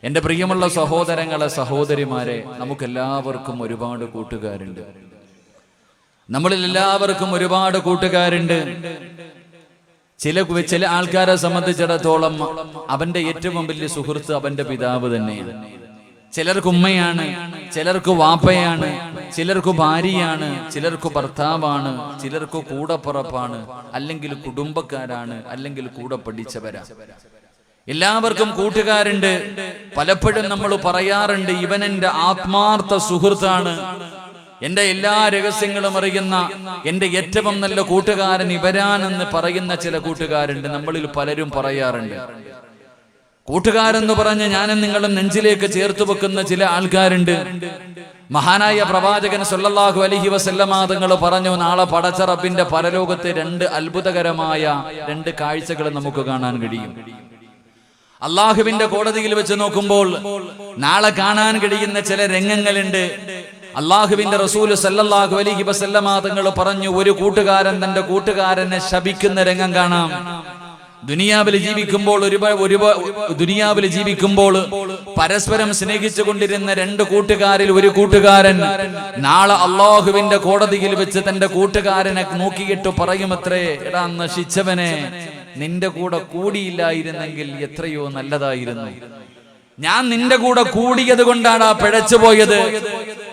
എൻ്റെ പ്രിയമുള്ള സഹോദരങ്ങളെ, സഹോദരിമാരെ, നമുക്കെല്ലാവർക്കും ഒരുപാട് കൂട്ടുകാരുണ്ട്. നമ്മളിൽ എല്ലാവർക്കും ഒരുപാട് കൂട്ടുകാരുണ്ട്. ചില ആൾക്കാരെ സംബന്ധിച്ചിടത്തോളം അവന്റെ ഏറ്റവും വലിയ സുഹൃത്ത് അവന്റെ പിതാവ് തന്നെയാണ്. ചിലർക്ക് ഉമ്മയാണ്, ചിലർക്ക് വാപ്പയാണ്, ചിലർക്ക് ഭാര്യയാണ്, ചിലർക്ക് ഭർത്താവാണ്, ചിലർക്ക് കൂടപ്പുറപ്പാണ്, അല്ലെങ്കിൽ കുടുംബക്കാരാണ്, അല്ലെങ്കിൽ കൂടെ പഠിച്ചവരാണ്. എല്ലാവർക്കും കൂട്ടുകാരുണ്ട്. പലപ്പോഴും നമ്മൾ പറയാറുണ്ട്, ഇവൻ എൻ്റെ ആത്മാർത്ഥ സുഹൃത്താണ്, എന്റെ എല്ലാ രഹസ്യങ്ങളും അറിയുന്ന എന്റെ ഏറ്റവും നല്ല കൂട്ടുകാരൻ ഇവരാണെന്ന് പറയുന്ന ചില കൂട്ടുകാരുണ്ട്. നമ്മളിൽ പലരും പറയാറുണ്ട്. കൂട്ടുകാരെന്ന് പറഞ്ഞ് ഞാനും നിങ്ങളും നെഞ്ചിലേക്ക് ചേർത്ത് വെക്കുന്ന ചില ആൾക്കാരുണ്ട്. മഹാനായ പ്രവാചകൻ സല്ലല്ലാഹു അലൈഹി വസല്ലമ തങ്ങൾ പറഞ്ഞു, നാളെ പടച്ച റബ്ബിന്റെ പരലോകത്തെ രണ്ട് അത്ഭുതകരമായ രണ്ട് കാഴ്ചകൾ നമുക്ക് കാണാൻ കഴിയും. അള്ളാഹുവിന്റെ കോടതിയിൽ വെച്ച് നോക്കുമ്പോൾ നാളെ കാണാൻ കഴിയുന്ന ചില രംഗങ്ങളുണ്ട്. അള്ളാഹുവിന്റെ റസൂൽ സല്ലല്ലാഹു അലൈഹി വസല്ലമ തങ്ങൾ പറഞ്ഞു, ഒരു കൂട്ടുകാരൻ തന്റെ കൂട്ടുകാരനെ ശപിക്കുന്ന രംഗം കാണാം. ദുനിയാവിൽ ജീവിക്കുമ്പോൾ പരസ്പരം സ്നേഹിച്ചു കൊണ്ടിരുന്ന രണ്ട് കൂട്ടുകാരിൽ ഒരു കൂട്ടുകാരൻ നാളെ അള്ളാഹുവിന്റെ കോടതിയിൽ വെച്ച് തന്റെ കൂട്ടുകാരനെ നോക്കിയിട്ട് പറയുമത്രേ, എടാ നശിച്ചവനെ, നിന്റെ കൂടെ കൂടിയില്ലായിരുന്നെങ്കിൽ എത്രയോ നല്ലതായിരുന്നു. ഞാൻ നിന്റെ കൂടെ കൂടിയത് കൊണ്ടാണ് പിഴച്ചു പോയത്.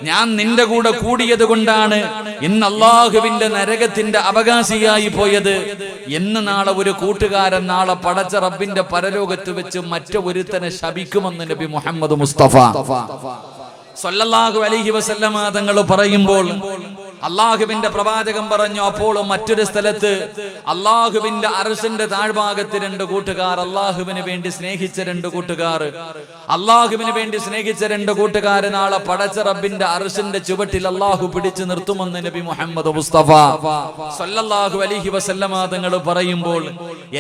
ഞാൻ നിന്റെ കൂടെ കൂടിയത് കൊണ്ടാണ് ഇന്ന് അള്ളാഹുവിന്റെ നരകത്തിന്റെ അവകാശിയായി പോയത് എന്ന് നാളെ ഒരു കൂട്ടുകാരൻ നാളെ പടച്ച റബ്ബിന്റെ പരലോകത്ത് വെച്ച് മറ്റൊരുത്തനെ ശപിക്കുമെന്ന് നബി മുഹമ്മദ് മുസ്തഫ സല്ലല്ലാഹു അലൈഹി വസല്ലമ തങ്ങൾ പറയുമ്പോൾ അള്ളാഹുവിന്റെ പ്രവാചകൻ പറഞ്ഞു, അപ്പോൾ മറ്റൊരു സ്ഥലത്ത് അള്ളാഹുവിന്റെ അർശിന്റെ താഴ്ഭാഗത്ത് രണ്ട് കൂട്ടുകാർ, അള്ളാഹുവിന് വേണ്ടി സ്നേഹിച്ച രണ്ട് കൂട്ടുകാർ, അള്ളാഹുവിന് വേണ്ടി സ്നേഹിച്ച രണ്ട് കൂട്ടുകാർ നാളെ പടച്ച റബ്ബിന്റെ അർശിന്റെ ചുവട്ടിൽ അള്ളാഹു പിടിച്ചു നിർത്തുമെന്ന് നബി മുഹമ്മദ് മുസ്തഫ സല്ലല്ലാഹു അലൈഹി വസല്ലമ തങ്ങൾ പറയുമ്പോൾ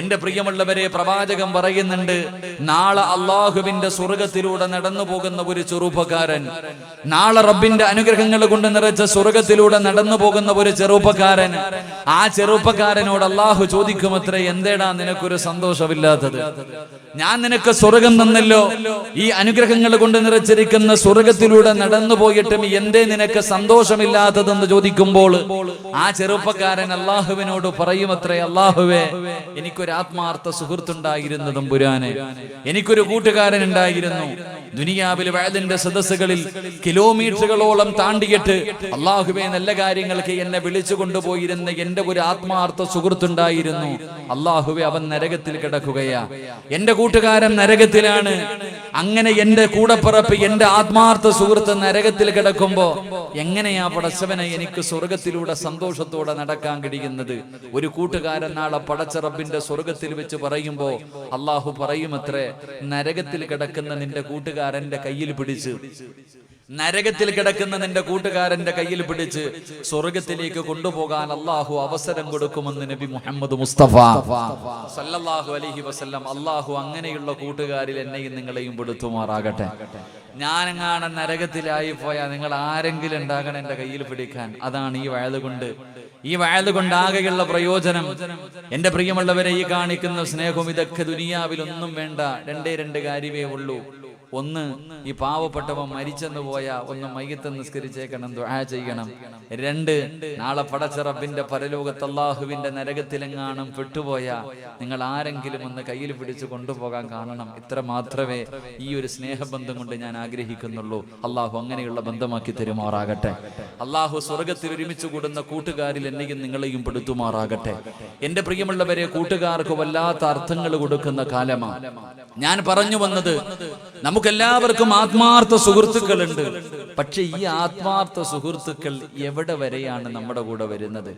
എന്റെ പ്രിയമുള്ളവരെ, പ്രവാചകൻ പറയുന്നുണ്ട്, നാളെ അള്ളാഹുവിന്റെ സ്വർഗത്തിലൂടെ നടന്നു പോകുന്ന ഒരു ചെറുപ്പക്കാരൻ, നാളെ റബ്ബിന്റെ അനുഗ്രഹങ്ങൾ കൊണ്ട് നിറച്ച സ്വർഗത്തിലൂടെ നടന്നു പോകുന്ന ഒരു ചെറുപ്പക്കാരൻ, ആ ചെറുപ്പക്കാരനോട് അള്ളാഹു ചോദിക്കുമത്രേ, എന്തേടാ നിനക്കൊരു സന്തോഷമില്ലാത്തത്? ഞാൻ നിനക്ക് സ്വർഗം തന്നല്ലോ, ഈ അനുഗ്രഹങ്ങൾ കൊണ്ട് നിറച്ചിരിക്കുന്ന സ്വർഗത്തിലൂടെ നടന്നു പോയിട്ടും എന്തേ നിനക്ക് സന്തോഷമില്ലാത്തതെന്ന് ചോദിക്കുമ്പോൾ ആ ചെറുപ്പക്കാരൻ അള്ളാഹുവിനോട് പറയുമത്രേ, അള്ളാഹുവേ, എനിക്കൊരു ആത്മാർത്ഥ സുഹൃത്തുണ്ടായിരുന്നു തമ്പുരാനെ, എനിക്കൊരു കൂട്ടുകാരൻ ഉണ്ടായിരുന്നു. ദുനിയാവിൽ വഅദിന്റെ സദസ്സുകളിൽ കിലോമീറ്ററുകളോളം താണ്ടിയിട്ട് അള്ളാഹുവേ നല്ല കാര്യങ്ങൾക്ക് എന്നെ വിളിച്ചു കൊണ്ടുപോയിരുന്ന എന്റെ ഒരു ആത്മാർത്ഥ സുഹൃത്തുണ്ടായിരുന്നു. അള്ളാഹുവേ, അവൻ നരകത്തിൽ കിടക്കുകയാ, എന്റെ കൂട്ടുകാരൻ നരകത്തിലാണ്. അങ്ങനെ എന്റെ കൂടപ്പിറപ്പ്, എന്റെ ആത്മാർത്ഥ സുഹൃത്ത് നരകത്തിൽ കിടക്കുമ്പോ എങ്ങനെയാ പടച്ചവനെ എനിക്ക് സ്വർഗത്തിലൂടെ സന്തോഷത്തോടെ നടക്കാൻ കഴിയുന്നത്? ഒരു കൂട്ടുകാരൻ നാളെ പടച്ച റബ്ബിന്റെ സ്വർഗത്തിൽ വെച്ച് പറയുമ്പോ അള്ളാഹു പറയുമത്രേ, നരകത്തിൽ കിടക്കുന്ന നിന്റെ കൂട്ടുകാരന്റെ കയ്യിൽ പിടിച്ച്, നരകത്തിൽ കിടക്കുന്ന നിന്റെ കൂട്ടുകാരന്റെ കയ്യിൽ പിടിച്ച് സ്വർഗത്തിലേക്ക് കൊണ്ടുപോകാൻ അള്ളാഹു അവസരം കൊടുക്കുമെന്ന് നബി മുഹമ്മദ് മുസ്തഫ സല്ലല്ലാഹു അലൈഹി വസല്ലം. അള്ളാഹു അങ്ങനെയുള്ള കൂട്ടുകാരിൽ എന്നെയും നിങ്ങളെയും പെടുത്തുമാറാകട്ടെ. ഞാനെങ്ങാണ് നരകത്തിലായി പോയാൽ നിങ്ങൾ ആരെങ്കിലും ഉണ്ടാകണം എന്റെ കയ്യിൽ പിടിക്കാൻ. അതാണ് ഈ വഅദ് കൊണ്ട് ആകെയുള്ള പ്രയോജനം. എന്റെ പ്രിയമുള്ളവരെ, ഈ കാണിക്കുന്ന സ്നേഹവും ഇതൊക്കെ ദുനിയാവിൽ ഒന്നും വേണ്ട. രണ്ട് കാര്യമേ ഉള്ളൂ. ഒന്ന്, ഈ പാവപ്പെട്ടവൻ മരിച്ചെന്ന് പോയാ ഒന്ന് മയ്യത്ത് നിസ്കരിച്ചേക്കണം, ദുആ ചെയ്യണം. രണ്ട്, നാളെ പടച്ച റബ്ബിന്റെ പരലോകത്ത് അല്ലാഹുവിന്റെ നരകത്തിലെങ്ങാനും പെട്ടുപോയാ നിങ്ങൾ ആരെങ്കിലും ഒന്ന് കയ്യിൽ പിടിച്ച് കൊണ്ടുപോകാൻ കാണണം. ഇത്ര മാത്രമേ ഈ ഒരു സ്നേഹബന്ധം കൊണ്ട് ഞാൻ ആഗ്രഹിക്കുന്നുള്ളൂ. അള്ളാഹു അങ്ങനെയുള്ള ബന്ധമാക്കി തരുമാറാകട്ടെ. അള്ളാഹു സ്വർഗത്തിൽ ഒരുമിച്ച് കൂടുന്ന കൂട്ടുകാരിൽ എന്നെയും നിങ്ങളെയും പെടുത്തുമാറാകട്ടെ. എന്റെ പ്രിയമുള്ളവരെ, കൂട്ടുകാർക്ക് വല്ലാത്ത അർത്ഥങ്ങൾ കൊടുക്കുന്ന കാലമാണ്. ഞാൻ പറഞ്ഞു വന്നത്, നമുക്കെല്ലാവർക്കും ആത്മാർത്ഥ സുഹൃത്തുക്കളുണ്ട്. പക്ഷെ ഈ ആത്മാർത്ഥ സുഹൃത്തുക്കൾ എവിടെ വരെയാണ് നമ്മുടെ കൂടെ വരുന്നത്?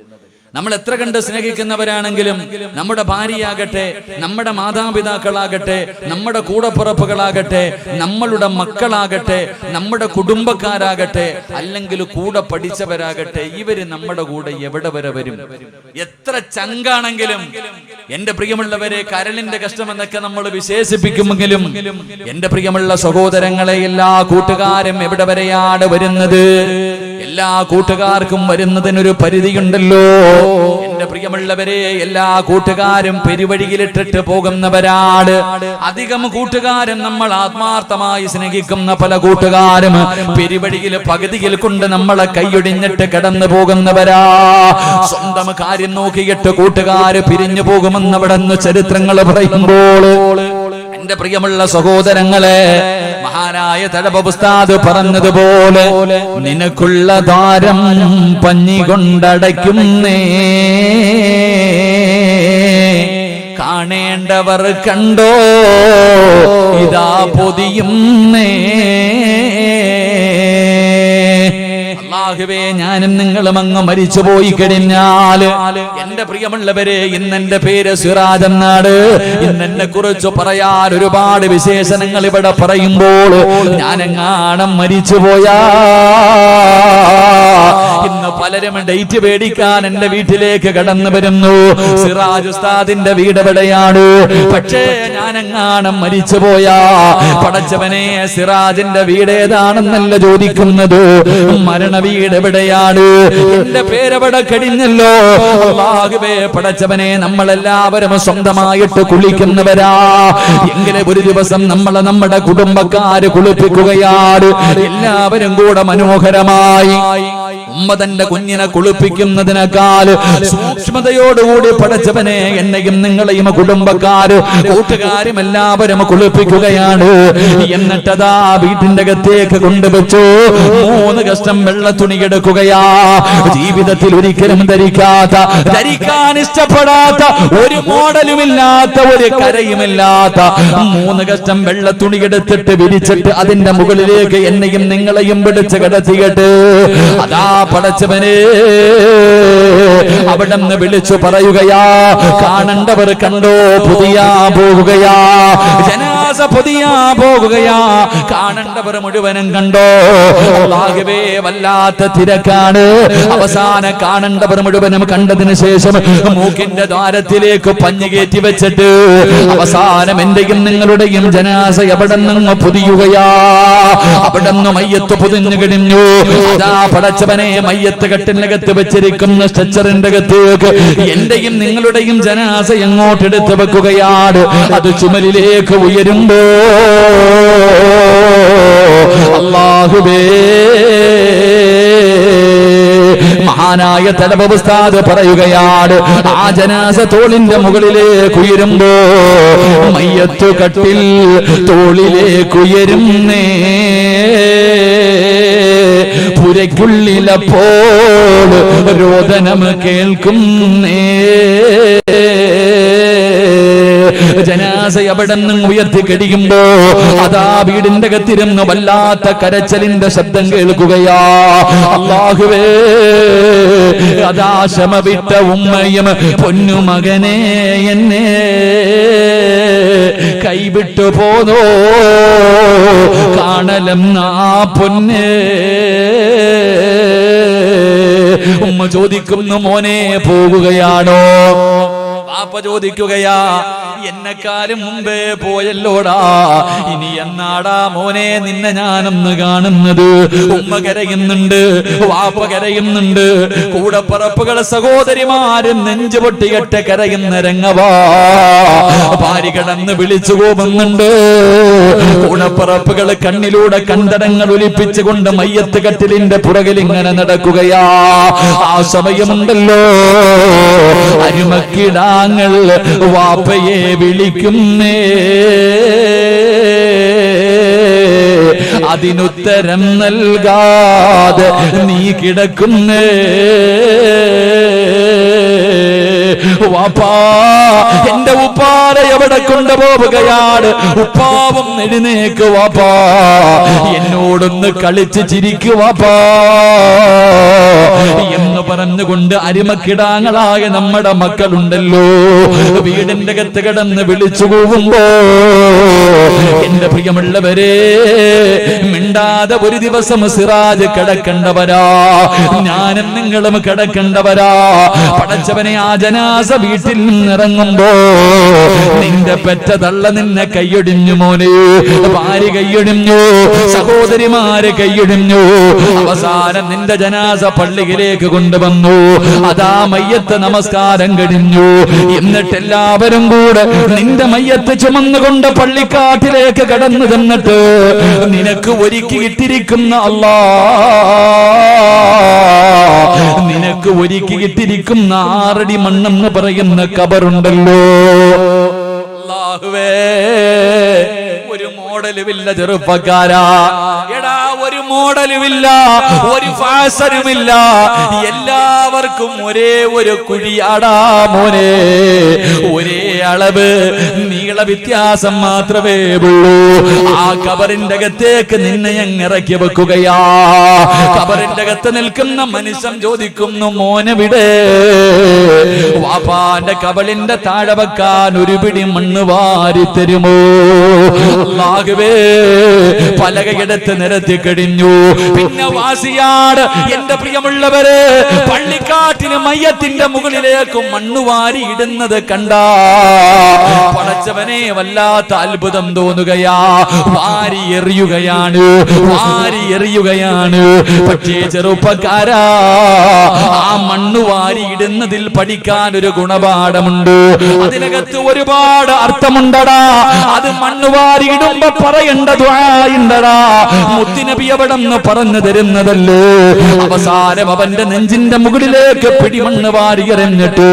നമ്മൾ എത്ര കണ്ട് സ്നേഹിക്കുന്നവരാണെങ്കിലും നമ്മുടെ ഭാര്യയാകട്ടെ, നമ്മുടെ മാതാപിതാക്കളാകട്ടെ, നമ്മുടെ കൂടപ്പിറപ്പുകളാകട്ടെ, നമ്മളുടെ മക്കളാകട്ടെ, നമ്മുടെ കുടുംബക്കാരാകട്ടെ, അല്ലെങ്കിൽ കൂടെ പഠിച്ചവരാകട്ടെ, ഇവര് നമ്മുടെ കൂടെ എവിടെ വരെ വരും? എത്ര ചങ്കാണെങ്കിലും, എന്റെ പ്രിയമുള്ളവരെ, കരളിന്റെ കഷ്ടമെന്നൊക്കെ നമ്മൾ വിശേഷിപ്പിക്കുമെങ്കിലും എന്റെ പ്രിയമുള്ള സഹോദരങ്ങളെ, എല്ലാ കൂട്ടുകാരും എവിടെ വരെയാ പോലെയാണ് വരുന്നത്. എല്ലാ കൂട്ടുകാർക്കും വരുന്നതിനൊരു പരിധിയുണ്ടല്ലോ. എന്റെ പ്രിയമുള്ളവരെ, എല്ലാ കൂട്ടുകാരും പെരുവഴിയിലിട്ടിട്ട് പോകുന്നവരാണ്. അധികം കൂട്ടുകാരും നമ്മൾ ആത്മാർത്ഥമായി സ്നേഹിക്കുന്ന പല കൂട്ടുകാരും പെരുവഴിയിൽ പകുതിയിൽ കൊണ്ട് നമ്മളെ കൈയൊടിഞ്ഞിട്ട് കടന്നു പോകുന്നവരാ. സ്വന്തം കാര്യം നോക്കിയിട്ട് കൂട്ടുകാര് പിരിഞ്ഞു പോകുമെന്ന് അവിടെ നിന്ന് ചരിത്രങ്ങൾ പറയുമ്പോൾ, എന്റെ പ്രിയമുള്ള സഹോദരങ്ങളെ, മഹാനായ തഴവ ഉസ്താദ് പറഞ്ഞതുപോലെ, നിനക്കുള്ള ദ്വാരം പഞ്ഞി കൊണ്ടടയ്ക്കുന്നേ, കാണേണ്ടവർ കണ്ടോ ഇതാ പൊതിയുന്നേ. അല്ലാഹുവേ, ഞാനും നിങ്ങളും അങ്ങ് മരിച്ചു പോയി കഴിഞ്ഞാൽ, എന്റെ പ്രിയമുള്ളവരെ, ഇന്നെന്റെ പേര് സിറാജ് എന്നാണ്. ഇന്നെന്നെ കുറിച്ച് പറയാൻ ഒരുപാട് വിശേഷണങ്ങൾ ഇവിടെ പറയുമ്പോൾ, ഞാനെങ്ങാണം മരിച്ചു പോയാ ഇന്ന് പലരും ഡേറ്റ് പേടിക്കാൻ എന്റെ വീട്ടിലേക്ക് കടന്നു വരുന്നു. സിറാജ് ഉസ്താദിന്റെ വീട് എവിടെയാണ്? പക്ഷേ ഞാനെങ്ങാണം മരിച്ചു പോയാ, പടച്ചവനെ, സിറാജിന്റെ വീട് ഏതാണെന്നല്ല ചോദിക്കുന്നത്, മരണ വീട് എവിടെയാണ്? എന്റെ പേരെവിടെ കഴിഞ്ഞല്ലോ. അല്ലാഹുവേ, പടച്ചവനെ, നമ്മളെല്ലാവരും സ്വന്തമായിട്ട് കുളിക്കുന്നവരാ. എങ്കിലും ഒരു ദിവസം നമ്മുടെ കുടുംബക്കാര് കുളിപ്പിക്കുകയാണ്. എല്ലാവരും കൂടെ മനോഹരമായി ഉമ്മ തന്റെ കുഞ്ഞിനെ കുളിപ്പിക്കുന്നതിനേക്കാൾ സൂക്ഷ്മതയോടുകൂടി പടച്ചവനെ എന്നെയും നിങ്ങളെയും കുടുംബക്കാര് കൂട്ടുകാരും എല്ലാവരും കുളിപ്പിക്കുകയാണ്. എന്നിട്ടതാ വീട്ടിന്റെ അകത്തേക്ക് കൊണ്ടുവച്ചു 3 കഷ്ടം വെള്ള തുണി എടുക്കുകയാ. ജീവിതത്തിൽ ഒരിക്കലും ധരിക്കാൻ ഇഷ്ടപ്പെടാത്ത, ഒരു മോഡലുമില്ലാത്ത, ഒരു കരയുമില്ലാത്ത 3 കഷ്ടം വെള്ള തുണി എടുത്തിട്ട് വിരിച്ചിട്ട് അതിന്റെ മുകളിലേക്ക് എന്നെയും നിങ്ങളെയും പിടിച്ച് കിടത്തിയിട്ട് അതാ പടച്ചവനെ അവിടെന്ന് വിളിച്ചു പറയുകയാ, കാണണ്ടവർ കണ്ടോ പുതിയാ പോകുകയാ, ജനാസ പുതിയാ പോകുകയാ, കാണണ്ടവർ മുഴുവനും കണ്ടോ. അല്ലാഹുവേ, വല്ലാത്ത തിരക്കാണ്. അവസാനം കാണണ്ടവർ മുഴുവനും കണ്ടതിന് ശേഷം മൂക്കിന്റെ ദ്വാരത്തിലേക്ക് പഞ്ഞു കയറ്റി വെച്ചിട്ട് അവസാനം എന്റെയും നിങ്ങളുടെയും ജനാസ എവിടെ നിന്ന് പുതിയുകയാ. അവിടെ നിന്ന് മയ്യത്ത് പൊതിഞ്ഞു കഴിഞ്ഞു. അതാ പടച്ചവനെ, മയ്യത്ത് കെട്ടിനകത്ത് വെച്ചിരിക്കുന്ന സ്ട്രെച്ചറിന്റെ അകത്തേക്ക് എന്റെയും നിങ്ങളുടെയും ജനാസ എങ്ങോട്ട് എടുത്ത് വെക്കുകയാണ്. അത് ചുമലിലേക്ക് ഉയരുമ്പോ അല്ലാഹുവേ, മഹാനായ തലവ ഉസ്താദ് പറയുകയാണ്, ആ ജനാസ തോളിന്റെ മുകളിലേക്ക് ഉയരുമ്പോ മയ്യത്ത് കട്ടിൽ തോളിലേക്കുയരുന്നേ. പുരയ്ക്കുള്ളിലപ്പോൾ രോദനം കേൾക്കുന്നേ. ജനാസ അവിടെ നിന്നും ഉയർത്തി കഴിയുമ്പോ അതാ വീടിന്റെ അകത്തിരുന്ന് വല്ലാത്ത കരച്ചലിന്റെ ശബ്ദം കേൾക്കുകയാ. അല്ലാഹുവേ, അതാ ക്ഷമ വിട്ട ഉമ്മയും പൊന്നുമകനെ എന്നെ കൈവിട്ടു പോന്നോ, കാണലം ആ പൊന്നെ. ഉമ്മ ചോദിക്കുന്നു, മോനെ പോകുകയാണോ? വാപ്പ ചോദിക്കുകയാ, എന്നെക്കാലും മുമ്പേ പോയല്ലോടാ, ഇനി എന്നാടാ മോനെ നിന്നെ ഞാനൊന്ന് കാണുന്നത്? ഉമ്മ കരയുന്നുണ്ട്, വാപ്പ കരയുന്നുണ്ട്, കൂടപ്പറപ്പുകളെ സഹോദരിമാരും നെഞ്ചു പൊട്ടികെട്ട് കരയുന്ന രംഗവാ. ഭാര്യ കിടന്ന് വിളിച്ചു പോകുന്നുണ്ട്. കൂടപ്പറപ്പുകൾ കണ്ണിലൂടെ കണ്ടടങ്ങൾ ഒലിപ്പിച്ചുകൊണ്ട് മയ്യത്ത് കട്ടിലിന്റെ പുറകിൽ ഇങ്ങനെ നടക്കുകയാ. ആ സമയമുണ്ടല്ലോ, അരുമക്കിടാങ്ങൾ വാപ്പയെ വിളിക്കുന്നേ. അതിനുത്തരം നൽകാതെ നീ കിടക്കുന്നേ. വാപ്പാ, എന്റെ ഉപ്പാരെ എവിടെ കൊണ്ടുപോവുകയാണ്? ഉപ്പാവും എഴുന്നേക്ക് വാപ്പാ, എന്നോടൊന്ന് കളിച്ച് ചിരിക്കുവാപ്പാ എന്ന് പറഞ്ഞുകൊണ്ട് അരിമക്കിടാങ്ങളായ നമ്മുടെ മക്കളുണ്ടല്ലോ, വീടിന്റെ അകത്ത് കിടന്ന് വിളിച്ചു പോകുമ്പോ എന്റെ പ്രിയമുള്ളവരെ, മിണ്ടാതെ ഒരു ദിവസം സിറാജ് കിടക്കേണ്ടവരാ, ഞാനും നിങ്ങളും കിടക്കേണ്ടവരാ. പടച്ചവനെ, ആ ജനാസ വീട്ടിൽ നിന്നിറങ്ങുമ്പോ നിന്റെ പെറ്റ തള്ള നിന്നെ കൈയൊടിഞ്ഞു മോനെ, ഭാര്യ കൈയൊടിഞ്ഞു, സഹോദരിമാര് കൈയൊടിഞ്ഞു. അവസാനം നിന്റെ ജനാസ പള്ളിയിലേക്ക് കൊണ്ടുവന്നു. അതാ മയ്യത്ത് നമസ്കാരം കഴിഞ്ഞു. എന്നിട്ട് എല്ലാവരും കൂടെ നിന്റെ മയ്യത്ത് ചുമന്നുകൊണ്ട് പള്ളിക്കാട്ടിലേക്ക് കടന്നു ചെന്നിട്ട് നിനക്ക് ഒരുക്കിയിട്ടിരിക്കുന്ന നിനക്ക് ഒരുക്കിയിട്ടിരിക്കുന്ന 6 അടി മണ്ണെന്ന് പറയുന്ന കബറുണ്ടല്ലോ. അല്ലാഹുവേ, ഒരു മോഡലുമില്ല ചെറുപ്പക്കാരാ. എടാ, ഒരു മോഡലുമില്ല, ഒരു ഫാഷനുമില്ല. എല്ലാവർക്കും ഒരേ ഒരു കുഴിയാടാ മോനെ. ഒരേ അളവ് നീള വ്യത്യാസം മാത്രമേ ഉള്ളൂ. ആ കബറിന്റെ അകത്തേക്ക് നിന്നെ ഇറക്കി വെക്കുകയാ. കബറിന്റെ അകത്ത് നിൽക്കുന്ന മനുഷ്യൻ ചോദിക്കുന്നു, മോനെവിടെ? വാപ്പാന്റെ കബളിന്റെ താഴെ വെക്കാൻ ഒരു പിടി മണ്ണ് വാരി തരുമോ? അല്ലാഹുവേ, പലകയെടുത്ത് നിരത്തി കഴിഞ്ഞു. പിന്നെ വാസിയാട് എന്റെ പ്രിയമുള്ളവരെ, പള്ളിക്കാട്ടിന് മയ്യത്തിന്റെ മുകളിലേക്ക് മണ്ണ് വാരി ഇടുന്നത് കണ്ടാ പടച്ചവനെ വല്ലാത്ത അത്ഭുതം തോന്നുകയാ. വാരി എറിയുകയാണ്. പക്ഷേ ചെറുപ്പക്കാരാ, ആ മണ്ണ് വാരി ഇടുന്നതിൽ പഠിക്കാൻ ഒരു ഗുണപാഠമുണ്ട്. അതിനകത്ത് ഒരുപാട് അർത്ഥമുണ്ടടാ. അത് മണ്ണ് വാരി ഇടുമ്പോ പറയേണ്ട ദുആയുണ്ടടാ. മുത്തുനബി അവിടെന്ന് പറഞ്ഞു തരുന്നതല്ലേ. അവസാനം അവന്റെ നെഞ്ചിന്റെ മുകളിലേക്ക് പിടിമണ്ണ് വാരി എറിഞ്ഞിട്ട്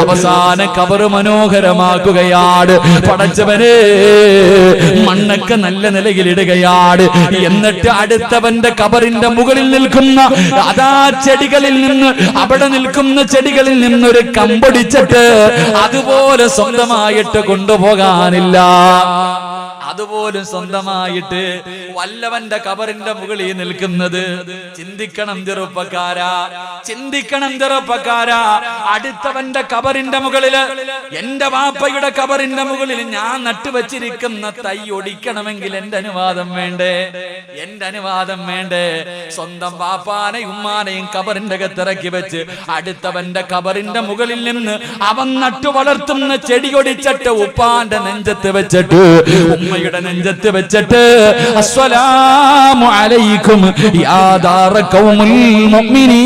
അവസാനം കബറ് മനോഹരമാക്കുകയാണ്. പടച്ചവനെ, മണ്ണൊക്കെ നല്ല നിലയിലിടുകയാണ്. എന്നിട്ട് അടുത്തവന്റെ കബറിന്റെ മുകളിൽ നിൽക്കുന്ന അതാ ചെടികളിൽ നിന്ന്, അവിടെ നിൽക്കുന്ന ചെടികളിൽ നിന്നൊരു കമ്പൊടിച്ചിട്ട് അതുപോലെ സ്വന്തമായിട്ട് കൊണ്ടുപോകാനില്ല. അതുപോലും സ്വന്തമായിട്ട് വല്ലവന്റെ കബറിന്റെ മുകളിൽ നിൽക്കുന്നത്. ചിന്തിക്കണം ചെറുപ്പക്കാരാ. അടുത്തവന്റെ കബറിന്റെ മുകളില്, എന്റെ വാപ്പയുടെ കബറിന്റെ മുകളിൽ ഞാൻ നട്ടുവച്ചിരിക്കുന്ന തൈ ഒടിക്കണമെങ്കിൽ എന്റെ അനുവാദം വേണ്ടേ? സ്വന്തം വാപ്പാനെയും ഉമ്മാനെയും കബറിന്റെ അകത്തിറക്കി വെച്ച് അടുത്തവന്റെ കബറിന്റെ മുകളിൽ നിന്ന് അവൻ നട്ടു വളർത്തുന്ന ചെടി ഒടിച്ചിട്ട് ഉപ്പാന്റെ നെഞ്ചത്ത് വെച്ചിട്ട് ഉമ്മയുടെ നെഞ്ചത്ത് വെച്ചിട്ട് അസ്സലാമു അലൈക്കും യാ ദാറ ഖൗമുൽ മുഅ്മിനീൻ,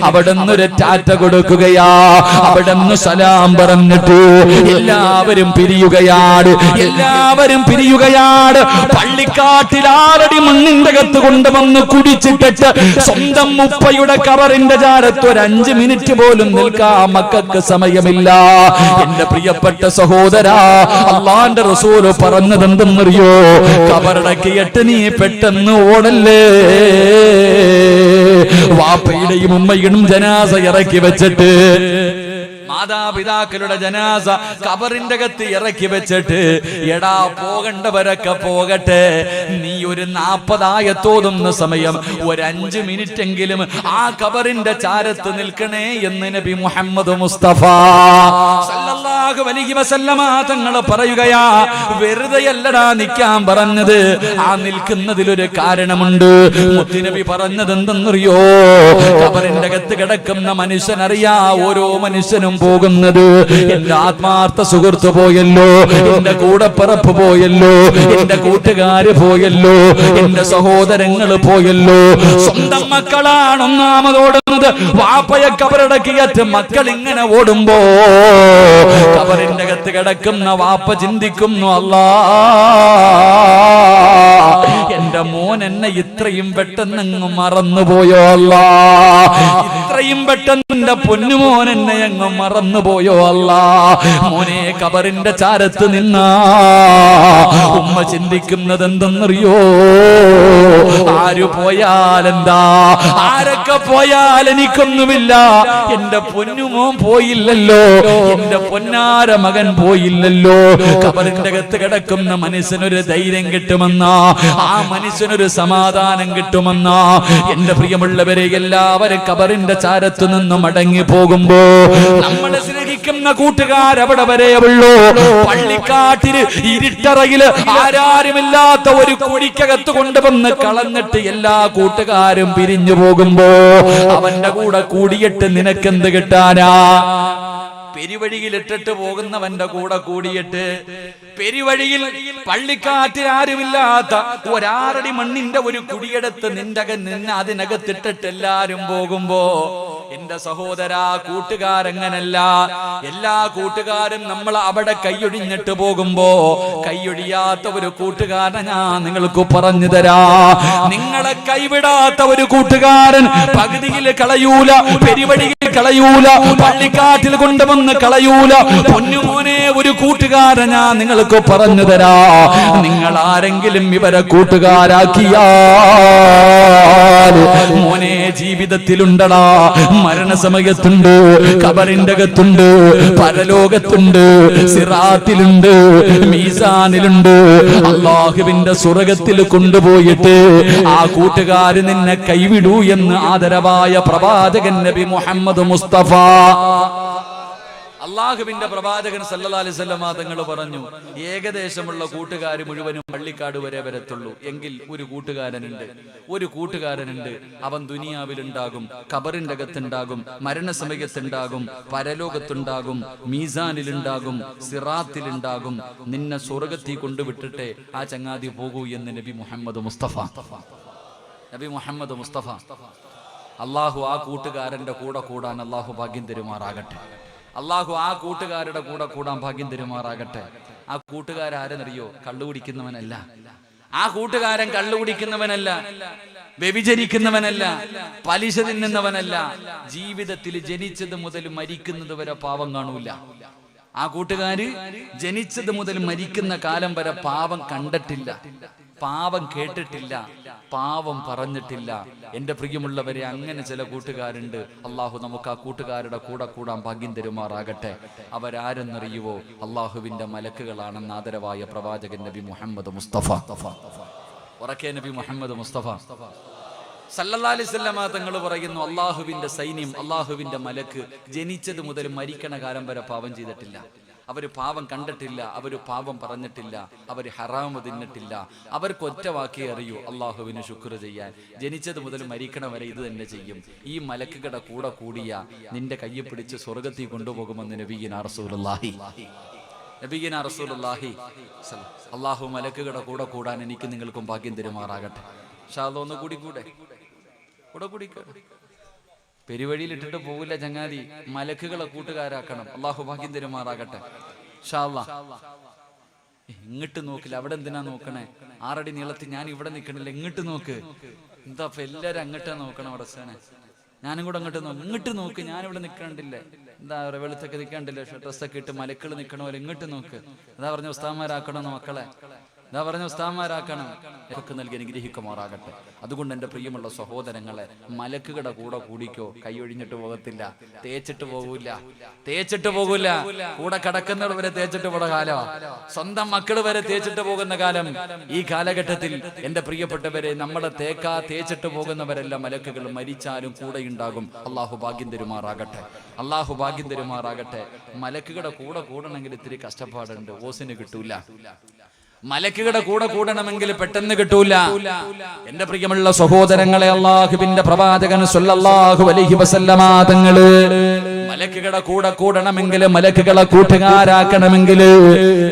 അവിടുന്ന് ഒരു ടാറ്റ കൊടുക്കുകയാ. അവിടുന്ന് സലാം പറഞ്ഞിട്ട് എല്ലാവരും പിരിയുകയാണ്. പള്ളിക്കാട്ടിൽ 6 അടി മണ്ണിന്റെ അകത്ത് കൊണ്ടുവന്ന് കുടിച്ചിട്ടിട്ട് സ്വന്തം ഉപ്പയുടെ കബറിന്റെ ചാരത്ത് ഒരു 5 മിനിറ്റ് പോലും നിൽക്കാൻ മക്കൾക്ക് സമയമില്ല. എന്റെ പ്രിയപ്പെട്ട സഹോദരാ, അല്ലാഹുവിന്റെ റസൂല് പറഞ്ഞത് എന്തെന്നറിയോ? കബറടക്കിയിട്ട് നീ പെട്ടെന്ന് ഓടല്ലേ. വാപ്പയുടെയും ഉമ്മയുടെയും ജനാസ ഇറക്കി വെച്ചിട്ട്, മാതാപിതാക്കളുടെ ജനാസ കബറിന്റെ അകത്ത് ഇറക്കി വെച്ചിട്ട്, എടാ പോകേണ്ടവരൊക്കെ പോകട്ടെ, നീ ഒരു 40 ആയത്തോതുന്ന സമയം ഒരു 5 മിനിറ്റ് എങ്കിലും ആ കബറിന്റെ ചാരത്ത് നിൽക്കണേ എന്ന് നബി മുഹമ്മദ് മുസ്തഫ സല്ലല്ലാഹു അലൈഹി വസല്ലമ തങ്ങൾ പറയുകയാ. വെറുതെയല്ലടാ നിൽക്കാൻ പറഞ്ഞത്, ആ നിൽക്കുന്നതിലൊരു കാരണമുണ്ട്. മുത്തുനബി പറഞ്ഞത് എന്തെന്നറിയോ? കബറിന്റെ അകത്ത് കിടക്കുന്ന മനുഷ്യനറിയാ ഓരോ മനുഷ്യനും പോകുന്നത്. എന്റെ ആത്മാർത്ഥ സുഹൃത്ത് പോയല്ലോ, എന്റെ കൂടപ്പിറപ്പ് പോയല്ലോ, എന്റെ കൂട്ടുകാര് പോയല്ലോ, എന്റെ സഹോദരങ്ങൾ പോയല്ലോ. സ്വന്തം മക്കളാണ് ഒന്നാമതോടുന്നത്. വാപ്പയെ കബറടക്കിയറ്റ് മക്കൾ ഇങ്ങനെ ഓടുമ്പോ കബറിന്റെ അകത്ത് കിടക്കുന്ന വാപ്പ ചിന്തിക്കുന്നു, അല്ലാ, എന്റെ മോൻ എന്നെ ഇത്രയും പെട്ടെന്ന് മറന്നുപോയോ അല്ലാ, ഇത്രയും പെട്ടെന്ന് എന്റെ പൊന്നുമോൻ എന്നെ അങ്ങ് മറന്നുപോയോ അല്ലാ. മോനെ കബറിന്റെ ചാരത്ത് നിന്നാ ഉമ്മ ചിന്തിക്കുന്നത് എന്തെന്നറിയോ? ആര് പോയാലെന്താ, ആരൊക്കെ പോയാൽ എനിക്കൊന്നുമില്ല, എന്റെ പൊന്നുമോൻ പോയില്ലല്ലോ, എന്റെ പൊന്നാര മകൻ പോയില്ലല്ലോ. കബറിന്റെ അകത്ത് കിടക്കുന്ന മനുഷ്യനൊരു ധൈര്യം കിട്ടുമെന്നാ, ആ മനുഷ്യനൊരു സമാധാനം കിട്ടുമെന്നാ. എന്റെ പ്രിയമുള്ളവരെ, എല്ലാവരും കബറിന്റെ ചാരത്തു നിന്ന് മടങ്ങി പോകുമ്പോ നമ്മളെ സ്നേഹിക്കുന്ന സ്നേഹിക്കുന്ന കൂട്ടുകാരവിടെ വരെ ഉള്ളൂ. പള്ളിക്കാട്ടില് ഇരുട്ടറയില് ആരാരുമില്ലാത്ത ഒരു കുഴിക്കകത്ത് കൊണ്ടുവന്ന് കളഞ്ഞിട്ട് എല്ലാ കൂട്ടുകാരും പിരിഞ്ഞു പോകുമ്പോ അവന്റെ കൂടെ കൂടിയിട്ട് നിനക്കെന്ത് കിട്ടാനാ? പെരുവഴിയിൽ ഇട്ടിട്ട് പോകുന്നവന്റെ കൂടെ കൂടിയിട്ട് പെരുവഴിയിൽ പള്ളിക്കാറ്റിൽ ആരുമില്ലാത്ത ഒരാറടി മണ്ണിന്റെ ഒരു കുടിയെടുത്ത് നിന്നെ അതിനകത്തിട്ടിട്ട് എല്ലാരും പോകുമ്പോ എന്റെ സഹോദരാ, കൂട്ടുകാരങ്ങനല്ല. എല്ലാ കൂട്ടുകാരും നമ്മൾ അവിടെ കൈയൊഴിഞ്ഞിട്ട് പോകുമ്പോ കൈയൊഴിയാത്ത ഒരു കൂട്ടുകാരൻ ഞാൻ നിങ്ങൾക്ക് പറഞ്ഞു തരാ. നിങ്ങളെ കൈവിടാത്ത ഒരു കൂട്ടുകാരൻ പകുതിയിൽ കളയൂല, പെരുവഴിയിൽ കളയൂല, പള്ളിക്കാറ്റിൽ കൊണ്ടുവന്ന് കളയൂല. പൊന്നുമോനെ, ഒരു കൂട്ടുകാരൻ ഞാൻ നിങ്ങൾക്ക് പറഞ്ഞു തരാ. നിങ്ങൾ ആരെങ്കിലും ഇവരെ കൂട്ടുകാരാക്കിയാൽ മോനെ ജീവിതത്തിലുണ്ടടാ, മരണസമയത്തുണ്ട്, ഖബറിന്റെ അകത്തുണ്ട്, പരലോകത്തുണ്ട്, സിറാത്തിലുണ്ട്, മീസാനിലുണ്ട്, അല്ലാഹുവിന്റെ സ്വർഗ്ഗത്തിൽ കൊണ്ടുപോയിട്ട് ആ കൂട്ടുകാര് നിന്നെ കൈവിടൂ എന്ന് ആദരവായ പ്രവാചകൻ നബി മുഹമ്മദ് മുസ്തഫ അള്ളാഹുവിന്റെ പ്രവാചകൻ സല്ലല്ലാഹു അലൈഹി വസല്ലം തങ്ങൾ പറഞ്ഞു, ഏകദേശമുള്ള കൂട്ടുകാർ മുഴുവനും പള്ളിക്കാട് വരെ വരത്തുള്ളൂ. എങ്കിൽ ഒരു കൂട്ടുകാരനുണ്ട്, അവൻ ദുനിയാവിലുണ്ടാകും, ഖബറിന്റെ അകത്തുണ്ടാകും, മരണസമയത്തുണ്ടാകും, പരലോകത്തുണ്ടാകും, മീസാനിലുണ്ടാകും, സിറാത്തിലുണ്ടാകും. നിന്നെ സ്വർഗ്ഗത്തിൽ കൊണ്ടുവിട്ടിട്ടേ ആ ചങ്ങാതി പോകൂ എന്ന് നബി മുഹമ്മദ് മുസ്തഫ അള്ളാഹു ആ കൂട്ടുകാരന്റെ കൂടെ കൂടാൻ അള്ളാഹു ഭാഗ്യം തരുമാറാകട്ടെ. അള്ളാഹു ആ കൂട്ടുകാരുടെ കൂടെ കൂടാൻ ഭാഗ്യം തരുമാറാകട്ടെ. ആ കൂട്ടുകാരെന്നറിയോ? കള്ളുകുടിക്കുന്നവനല്ല. ആ കൂട്ടുകാരൻ കള്ളുകുടിക്കുന്നവനല്ല, വ്യഭിചരിക്കുന്നവനല്ല, പലിശ തിന്നുന്നവനല്ല. ജീവിതത്തിൽ ജനിച്ചത് മുതൽ മരിക്കുന്നത് വരെ പാവം കാണൂല. ആ കൂട്ടുകാര് ജനിച്ചത് മുതൽ മരിക്കുന്ന കാലം വരെ പാവം കണ്ടിട്ടില്ല, പാവം കേട്ടിട്ടില്ല, പാവം പറഞ്ഞിട്ടില്ല. എന്റെ പ്രിയമുള്ളവരെ, അങ്ങനെ ചില കൂട്ടുകാരുണ്ട്. അള്ളാഹു നമുക്ക് ആ കൂട്ടുകാരുടെ കൂടെ കൂടാൻ ഭാഗ്യം തരുമാറാകട്ടെ. അവരാരെന്നറിയുവോ? അള്ളാഹുവിന്റെ മലക്കുകളാണെന്ന് ആദരവായ പ്രവാചകൻ നബി മുഹമ്മദ് മുസ്തഫ ഉറക്കെ നബി മുഹമ്മദ് മുസ്തഫ സല്ലല്ലാഹു അലൈഹി വസല്ലം തങ്ങൾ പറയുന്നു, അള്ളാഹുവിന്റെ സൈന്യം, അള്ളാഹുവിന്റെ മലക്ക് ജനിച്ചത് മുതൽ മരിക്കണ കാലം വരെ പാപം ചെയ്തിട്ടില്ല. അവര് പാപം കണ്ടിട്ടില്ല, അവര് പാപം പറഞ്ഞിട്ടില്ല, അവര് ഹറാമ് തിന്നിട്ടില്ല. അവർക്ക് ഒറ്റ വാക്കേ അറിയൂ, അള്ളാഹുവിന് ശുക്ർ ചെയ്യാൻ. ജനിച്ചത് മുതൽ മരിക്കണ വരെ ഇത് തന്നെ ചെയ്യും. ഈ മലക്കുകളുടെ കൂടെ കൂടിയ നിന്റെ കയ്യെ പിടിച്ച് സ്വർഗ്ഗത്തിൽ കൊണ്ടുപോകുമെന്ന് നബിയിന റസൂലുള്ളാഹി അള്ളാഹു മലക്കുകളുടെ കൂടെ കൂടാൻ എനിക്ക് നിങ്ങൾക്കും ഭാഗ്യം തരുമാറാകട്ടെ. ഒന്ന് കൂടെ പെരുവഴിയിൽ ഇട്ടിട്ട് പോകില്ല ചങ്ങാതി, മലക്കുകളെ കൂട്ടുകാരാക്കണം. അള്ളാഹു ഭാഗ്യം തരുമാറാകട്ടെ. ഇങ്ങോട്ട് നോക്കില്ല, അവിടെ എന്തിനാ നോക്കണേ? 6 അടി നീളത്തിൽ ഞാൻ ഇവിടെ നിൽക്കണില്ല, ഇങ്ങോട്ട് നോക്ക്. എന്താ എല്ലാരും അങ്ങോട്ടാ നോക്കണം? അവിടെ ഞാനും കൂടെ അങ്ങോട്ട് നോക്കും. ഇങ്ങോട്ട് നോക്ക്, ഞാനിവിടെ നിൽക്കണ്ടില്ലേ? എന്താ വെളുത്തൊക്കെ നിൽക്കണ്ടില്ലേ? ഡ്രസ്സൊക്കെ ഇട്ട് മലക്കൾ നിൽക്കണ പോലെ ഇങ്ങോട്ട് നോക്ക്. അതാ പറഞ്ഞ ഉസ്താദ്മാരാക്കണമെന്ന് മക്കളെ, എന്താ പറഞ്ഞ ഉസ്താദ്മാരാക്കണം. ഒക്കെ നൽകി അനുഗ്രഹിക്കുമാറാകട്ടെ. അതുകൊണ്ട് എൻ്റെ പ്രിയമുള്ള സഹോദരങ്ങളെ, മലക്കുകളുടെ കൂടെ കൂടിക്കോ. കൈയൊഴിഞ്ഞിട്ട് പോകത്തില്ല, തേച്ചിട്ട് പോകൂല. കൂടെ കിടക്കുന്നവർ വരെ തേച്ചിട്ട് പോണ കാലം, സ്വന്തം മക്കൾ വരെ തേച്ചിട്ട് പോകുന്ന കാലം. ഈ കാലഘട്ടത്തിൽ എൻ്റെ പ്രിയപ്പെട്ടവരെ, നമ്മുടെ തേച്ചിട്ട് പോകുന്നവരെല്ലാം മലക്കുകൾ മരിച്ചാലും കൂടെ ഉണ്ടാകും. അള്ളാഹു ഭാഗ്യം തരുമാറാകട്ടെ. മലക്കുകളുടെ കൂടെ കൂടണമെങ്കിൽ ഇത്തിരി കഷ്ടപ്പാടുണ്ട്, ഓസിന് കിട്ടൂല. മലക്കുകളുടെ കൂടെ കൂടണമെങ്കിൽ പെട്ടെന്ന് കിട്ടൂല. എന്റെ പ്രിയമുള്ള സഹോദരങ്ങളെ, അല്ലാഹുവിന്റെ പ്രവാചകൻ സല്ലല്ലാഹു അലൈഹി വസല്ലമ തങ്ങള് മലക്കുകളുടെ കൂടെ കൂടണമെങ്കിൽ, മലക്കുകളെ കൂട്ടുകാരാക്കണമെങ്കിൽ,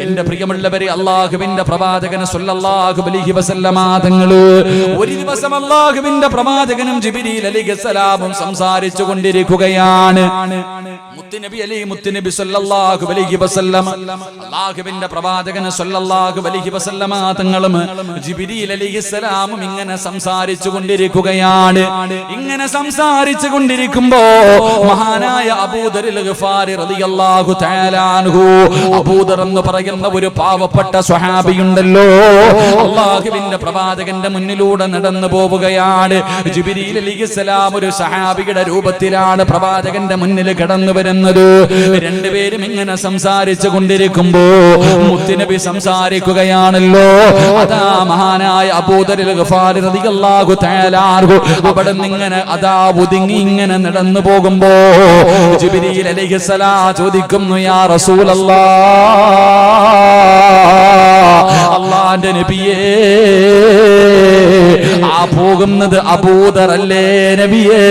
എന്റെ പ്രിയമുള്ളവരെ, അല്ലാഹുവിന്റെ പ്രവാചകൻ സല്ലല്ലാഹു അലൈഹി വസല്ലമ തങ്ങള് ഒരു ദിവസം അല്ലാഹുവിന്റെ പ്രവാചകനും ജിബ്രീൽ അലൈഹിസ്സലാമും സംസാരിച്ചു കൊണ്ടിരിക്കുകയാണ്. മുത്തുനബി സല്ലല്ലാഹു അലൈഹി വസല്ലം, അല്ലാഹുവിന്റെ പ്രവാചകൻ സല്ലല്ലാഹു അലൈഹി വസല്ലമ തങ്ങളും ജിബ്രീൽ അലൈഹിസ്സലാമും ഇങ്ങനെ സംസാരിച്ചു കൊണ്ടിരിക്കുകയാണ്. ഇങ്ങനെ സംസാരിച്ചു കൊണ്ടിരിക്കുമ്പോ മഹാനായ അബൂദർ ഗിഫാരി റളിയല്ലാഹു തആല അൻഹു, അബൂദർ എന്ന് പറയുന്ന ഒരു പാവപ്പെട്ട സ്വഹാബിയുണ്ടല്ലോ, അല്ലാഹുവിന്റെ പ്രവാചകന്റെ മുന്നിലൂടെ നടന്നു പോവുകയാണ്. ജിബ്രീൽ അലൈഹിസ്സലാം ഒരു സ്വഹാബിയുടെ രൂപത്തിലാണ് പ്രവാചകന്റെ മുന്നിൽ കടന്നു വരുന്നത്. രണ്ടുപേരും ഇങ്ങനെ സംസാരിച്ചു കൊണ്ടിരിക്കുമ്പോ മുത്തുനബി സംസാരിക്കുകയാണല്ലോ. അതാ മഹാനായ അബൂദർ ഗിഫാരി റളിയല്ലാഹു തആല അൻഹു അവിടെ ഇങ്ങനെ അതാ ഒതുങ്ങി ഇങ്ങനെ നടന്നു പോകുമ്പോ ജിബ്രീൽ അലൈഹിസ്സലാം ചോദിക്കുന്നു, യാ റസൂലല്ലാഹ്, അല്ലാഹുവിന്റെ നബിയേ, ആ പോകുന്നത് അബൂദർ അല്ലേ നബിയേ?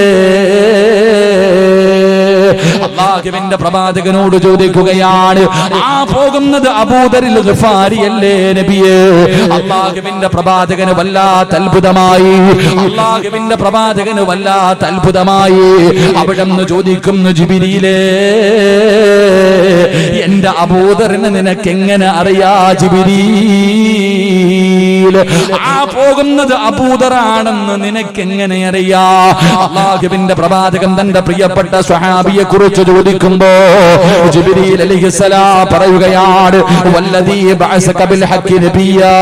അല്ലാഹുവിന്റെ പ്രവാചകനോട് ചോദിക്കുകയാണ്, ആ പോകുന്നത് അബൂദറിൽ ഗിഫാരി അല്ലേ നബിയേ? അല്ലാഹുവിന്റെ പ്രവാചകന് വല്ലാത്ത അത്ഭുതമായി, അല്ലാഹുവിന്റെ പ്രവാചകന് വല്ലാത്ത അത്ഭുതമായി. അവിടെന്ന് ചോദിക്കുന്നു, ജിബ്രീലേ, എന്റെ അബൂദറിനെ നിനക്ക് എങ്ങനെ അറിയാ ജിബ്രീൽ? ആ പോകുന്നത് അബൂദറാണെന്ന് നിനക്ക് എങ്ങനെ അറിയാ? അല്ലാഹുവിന്റെ പ്രവാചകൻ തന്റെ പ്രിയപ്പെട്ട സ്വഹാബിയെ കുറിച്ച് ചോദിക്കുമ്പോ ജിബ്രീൽ അലൈഹിസ്സലാം പറയുകയാണ്, വല്ലദീ ബഅസക ബിൽ ഹഖ് നബിയാ.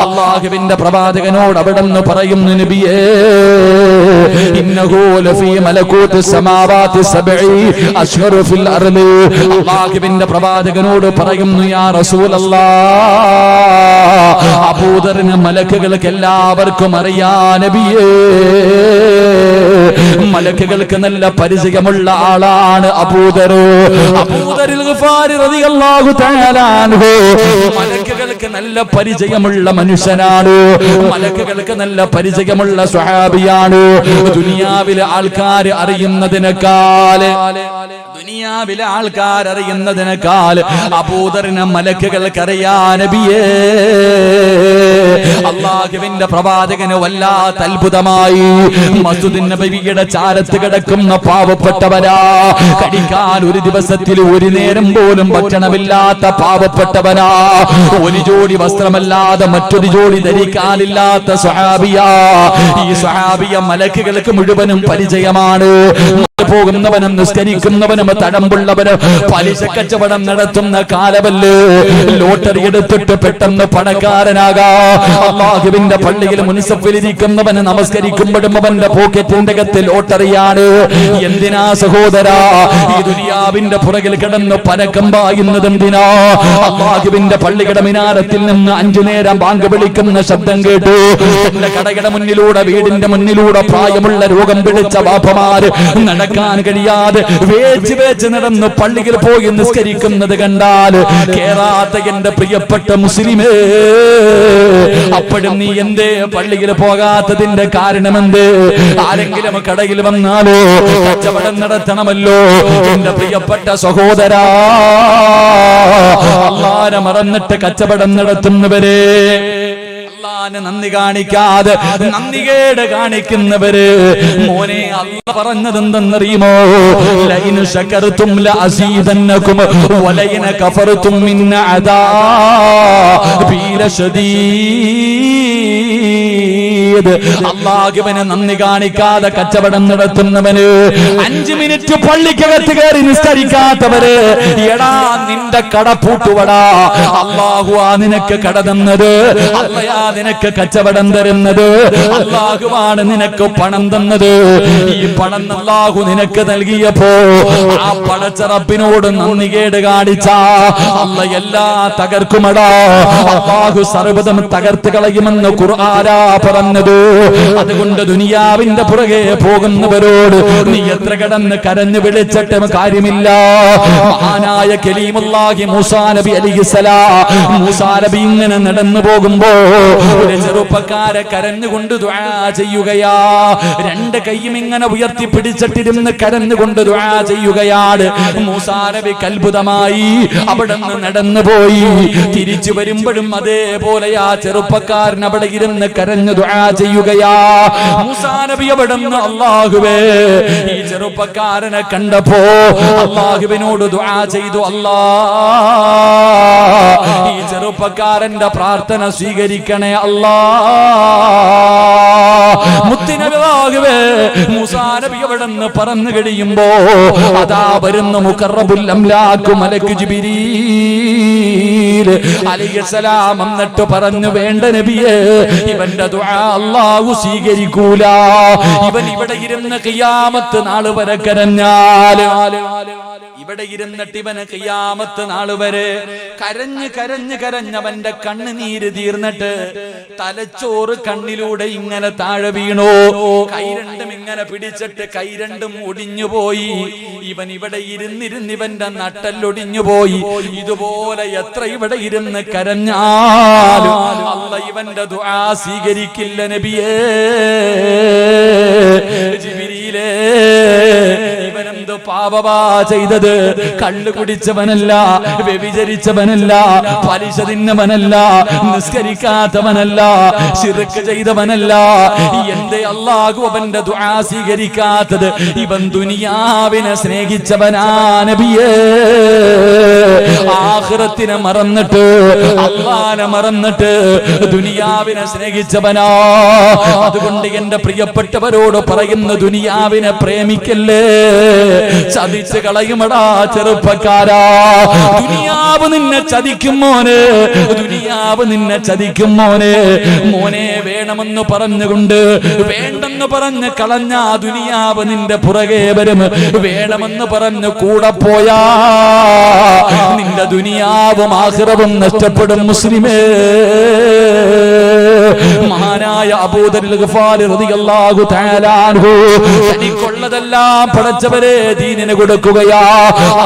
അല്ലാഹുവിന്റെ പ്രവാചകനോട് അവിടെന്ന് പറയുന്നു, നബിയേ, ഇന്നഹു ലഫീ മലകൂതി സമാവാതി സബ്ഇ അശ്ഹറു ഫിൽ അർളി. അല്ലാഹുവിന്റെ പ്രവാചകനോട് പറയുന്നു, യാ റസൂലല്ലാഹ്, അബൂദറിനെ മലക്കുകൾക്ക് എല്ലാവർക്കും അറിയാ നബിയേ. മലക്കുകൾക്ക് നല്ല പരിചയമുള്ള ആളാണ് അബൂദർ. അബൂദറുൽ ഗിഫാരി റളിയല്ലാഹു തആല അൻഹു മലക്കുകൾക്ക് നല്ല പരിചയമുള്ള മനുഷ്യനാണ്. മലക്കുകൾക്ക് നല്ല പരിചയമുള്ള സ്വഹാബിയാണ്. ദുനിയാവിലെ ആൾക്കാർ അറിയുന്നതിനേക്കാൾ അബൂദറിനെ മലക്കുകൾക്ക് അറിയാ നബിയേ. അല്ലാഹുവിന്റെ പ്രവാചകന് വല്ലാത്ത അത്ഭുതമായി. മസ്ജിദുൻ നബവിയുടെ ചാരത്ത് കിടക്കുന്ന പാവപ്പെട്ടവരാ, കഴിക്കാൻ ഒരു ദിവസത്തിൽ ഒരു നേരം പോലും ഭക്ഷണമില്ലാത്ത പാവപ്പെട്ടവനാ, ഒരു ജോഡി വസ്ത്രമല്ലാതെ മറ്റൊരു ജോഡി ധരിക്കാനില്ലാത്ത സ്വഹാബിയാ. ഈ സ്വഹാബിയ മലക്കുകൾക്ക് മുഴുവനും പരിചയമാണ്. പോകുന്നവനും നിസ്കരിക്കുന്നവനും തടമ്പുള്ളവനും പലിശ കച്ചവടം നടത്തുന്ന കാലമല്ലേ. ലോട്ടറി എടുത്തിട്ട് പെട്ടെന്ന് പണക്കാരനാകാ. അല്ലാഹുവിന്റെ പള്ളിയിൽ മുൻസഫിലിരിക്കുന്നവന് നമസ്കരിക്കുമ്പോഴും അവന്റെ പോക്കറ്റിന്റെ അകത്ത് ലോട്ടറിയാണ്. എന്തിനാ സഹോദരാ ഈ ദുനിയാവിന്റെ പുറകിൽ കിടന്ന് പരക്കം പായുന്നത് എന്തിനാ? അല്ലാഹുവിന്റെ പള്ളിയുടെ മിനാരത്തിൽ നിന്ന് 5 നേരം ബാങ്ക് വിളിക്കുന്ന ശബ്ദം കേട്ടു. എന്റെ കടയുടെ മുന്നിലൂടെ, വീടിന്റെ മുന്നിലൂടെ പ്രായമുള്ള രോഗം പിടിച്ച ബാപ്പമാര് നടക്കാൻ കഴിയാതെ വേച്ച് നടന്ന് പള്ളിയിൽ പോയി നിസ്കരിക്കുന്നത് കണ്ടാൽ കേറാത്ത എന്റെ പ്രിയപ്പെട്ട മുസ്ലിമേ, അപ്പോഴും നീ എന്തേ പള്ളിയിൽ പോകാത്തതിന്റെ കാരണമെന്ത്? ആരെങ്കിലും കടയിൽ വന്നാലോ കച്ചവടം നടത്തണമല്ലോ. എന്റെ പ്രിയപ്പെട്ട സഹോദരാ, അല്ലാഹുവിനെ മറന്നിട്ട് കച്ചവടം നടത്തുന്നവരെ, അല്ലാഹുവിനെ നന്ദി കാണിക്കാതെ നന്ദികേട് കാണിക്കുന്നവര്, മോനെ അല്ലാഹു പറഞ്ഞതെന്തെന്നറിയുമോ? ലഇൻ ശകർതും ലഅസീദന്നകും വലഇൻ കഫർതും മിൻ അദാബി ലശദീദ്. അല്ലാഹുവിനെ നന്ദി കാണിക്കാതെ കച്ചവടം നടത്തുന്നവന്, 5 മിനിറ്റ് പള്ളിക്കകത്ത് കയറി നിസ്കരിക്കാത്തവര്, എടാ നിന്റെ കട പൂട്ടുവടാ. അല്ലാഹുവാ നിനക്ക് കട തന്നത്, അല്ലാഹുവാ നിനക്ക് കച്ചവടം തരുന്നത്, അല്ലാഹുവാണ് നിനക്ക് പണം തന്നത്. ഈ പണം അല്ലാഹു നിനക്ക് നൽകിയപ്പോ ആ പടച്ച റബ്ബിനോട് നന്ദികേട് കാണിച്ച അല്ലാഹു എല്ലാം തകർക്കുമടാ. അല്ലാഹു സർവ്വതും തകർത്ത് കളയുമെന്ന് ഖുർആനാ പറഞ്ഞത്. അതുകൊണ്ട് ദുനിയാവിന്റെ പുറകെ പോകുന്നവരോട് നീ എത്ര കടന്ന് കരഞ്ഞു വിളിച്ചിട്ടും കാര്യമില്ല. മഹാനായ കലീമുല്ലാഹി മൂസാ നബി അലൈഹിസ്സലാം, മൂസാ നബി ഇങ്ങനെ നടന്നു പോകുമ്പോ ഒരു ചെറുപ്പക്കാരെ കരഞ്ഞുകൊണ്ട് ദുആ ചെയ്യുകയാ. 2 കൈയും ഇങ്ങനെ ഉയർത്തി പിടിച്ചിട്ടിരുന്ന് കരഞ്ഞുകൊണ്ട് ദുആ ചെയ്യുകയാണ്. മൂസാ നബി അത്ഭുതമായി അവിടെ നിന്ന് നടന്നു പോയി. തിരിച്ചു വരുമ്പോഴും അതേപോലെ ആ ചെറുപ്പക്കാരൻ അവിടെ ഇരുന്ന് കരഞ്ഞു ദുആ ചെയ്യുകയാ. മൂസാ നബി അവിടെ നിന്ന്, അല്ലാഹുവേ, ഈ ചെറുപ്പക്കാരനെ കണ്ടപ്പോ അല്ലാഹുവിനോട് ദുആ ചെയ്തു, അല്ലാഹ് ഈ ചെറുപ്പക്കാരന്റെ പ്രാർത്ഥന സ്വീകരിക്കണേ അല്ലാഹ്. മുത്തുനബിയാകവേ മൂസാ നബി അവിടെ നിന്ന് പറന്നു കഴിയുമ്പോ അതാ വരുന്ന മുഖറബുൽ അംലാഖ് മലക്ക് ജിബ്രീൽ അലൈഹിസ്സലാം എന്നിട്ട് പറഞ്ഞു, വേണ്ട നബിയേ, ഇവന്റെ ദുആ അല്ലാഹു സ്വീകരിക്കൂല. ഇവൻ ഇവിടെ ഇരുന്ന് ഖിയാമത്ത് നാൾ വരെ കരഞ്ഞാൽ ഇവിടെ ഇരുന്നിട്ട് ഇവന് ഖിയാമത്ത് നാൾ വരെ കരഞ്ഞ് കരഞ്ഞ് കരഞ്ഞവന്റെ കണ്ണുനീര് തീർന്നിട്ട് തലച്ചോറ് കണ്ണിലൂടെ ഇങ്ങനെ താഴെ വീണോ, കൈ രണ്ടും ഇങ്ങനെ പിടിച്ചിട്ട് കൈ രണ്ടും ഒടിഞ്ഞുപോയി. ഇവൻ ഇവിടെ ഇരുന്നിരുന്ന് ഇവന്റെ നട്ടല്ലൊടിഞ്ഞു പോയി. ഇതുപോലെ എത്ര ഇവിടെ ഇരുന്ന് കരഞ്ഞാലും അല്ലാഹ് ഇവന്റെ ദുആ സ്വീകരിക്കില്ല നബിയേ. ജിബ്രീലേ, ഇവനെന്ത് പാപമാ ചെയ്തത്? കള്ളു കുടിച്ചവനല്ല, വ്യഭിചരിച്ചവനല്ല, പലിശ തിന്നവനല്ല, നിസ്കരിക്കാത്തവനല്ല, ശിർക്ക് ചെയ്തവനല്ല. എന്തേ അല്ലാഹു അവന്റെ ദുആ സ്വീകരിക്കാത്തത്? ഇവൻ ദുനിയാവിനെ സ്നേഹിച്ചവനാ നബിയേ. ആഖിറത്തിനെ മറന്നിട്ട്, അല്ലാഹനെ മറന്നിട്ട് ദുനിയാവിനെ സ്നേഹിച്ചവനാ. അതുകൊണ്ട് എന്റെ പ്രിയപ്പെട്ടവരോട് പറയുന്ന, ദുനിയാവിനെ പ്രേമിക്കല്ലേ, ചതിച്ച് കളയുമടാ ചെറുപ്പക്കാരാ. ദുനിയാവ് നിന്നെ ചതിക്കും മോനെ, ദുനിയാവ് നിന്നെ ചതിക്കും മോനെ. മോനെ വേണമെന്ന് പറഞ്ഞുകൊണ്ട് വേണ്ടെന്ന് പറഞ്ഞ് കളഞ്ഞ ദുനിയാവ് നിന്റെ പുറകെ വരും. വേണമെന്ന് പറഞ്ഞ് കൂടെ പോയാ നിന്റെ ദുനിയാവും ആഖിറവും നഷ്ടപ്പെടും മുസ്ലിമേ. മഹാനായ അബൂദർ ഗഫാരി റളിയല്ലാഹു തആല അൻഹു തനിക്കുള്ളതെല്ലാം പടച്ചവരെ ദീനിനെ കൊടുക്കുകയാ.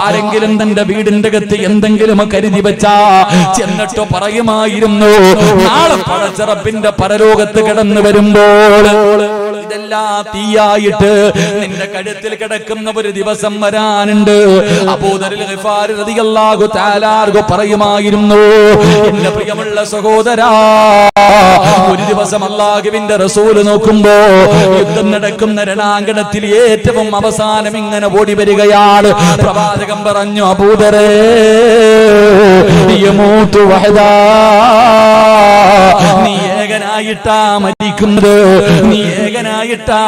ആരെങ്കിലും തന്റെ വീടിന്റെ അകത്ത് എന്തെങ്കിലും കരുതി വെച്ചാ ചെന്നിട്ട് പറയുമായിരുന്നു, നാളെ പടച്ച റബ്ബിന്റെ പരലോകത്ത് കിടന്നു വരുമ്പോൾ ഇതെല്ലാം തീയായിട്ട് നിന്റെ കഴുത്തിൽ കിടക്കുന്ന ഒരു ദിവസം വരാനുണ്ട്. അബൂദർ ഗഫാരി റളിയല്ലാഹു തആല അൻഹു പറയുമായിരുന്നു, എന്റെ പ്രിയമുള്ള സഹോദരാ, ഒരു ദിവസം അല്ലാഹുവിന്റെ റസൂല് നോക്കുമ്പോ യുദ്ധം നടക്കുന്ന രണാങ്കണത്തിൽ ഏറ്റവും അവസാനം ഇങ്ങനെ ഓടി വരികയാണ്. പ്രവാചകൻ പറഞ്ഞു, അബൂദരേ, യമൂതു വഹദാ, നീ ഏകനായിട്ടാ മരിക്കുന്നത്, നീ ഏകനായിട്ടാ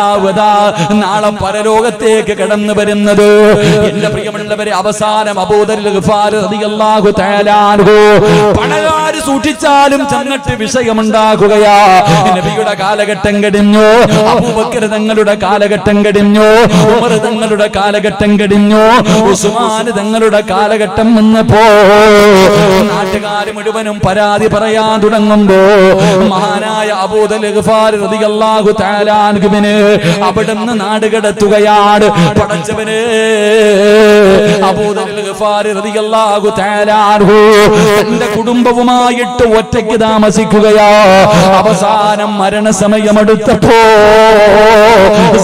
നാളെ പരലോകത്തേക്ക് കടന്നു വരുന്നത്. എന്റെ പ്രിയമുള്ളവരെ, അവസാനം അബൂദർ ഗഫാരി റളിയല്ലാഹു തആല അൻഹു പണകാര് സൂക്ഷിച്ചാലും ചെന്നിട്ട് വിഷയമുണ്ടാക്കുകയാ. നബിയുടെ കാലഘട്ടം കഴിഞ്ഞു, അബൂബക്കർ തങ്ങളുടെ കാലഘട്ടം കഴിഞ്ഞു, ഉമർ തങ്ങളുടെ കാലഘട്ടം കഴിഞ്ഞു, ഉസ്മാൻ തങ്ങളുടെ കാലഘട്ടം വന്നപ്പോ നാട്ടുകാർ മുഴുവനും പരാതി പറയാൻ തുടങ്ങുമ്പോ മഹാനായ അബൂദർ ഗഫാരി റളിയല്ലാഹു തആല അൻഹുവിനെ അവിടുന്ന് നാട് കടത്തുകയാണ്. പടച്ചവനെ, അബൂദർ ഗഫാരി റളിയല്ലാഹു തആല അൻഹു തന്റെ കുടുംബവുമായിട്ട് ഒറ്റയ്ക്ക് താമസിക്കുകയാ. അവസാനം മരണസമയമെടുത്തപ്പോ,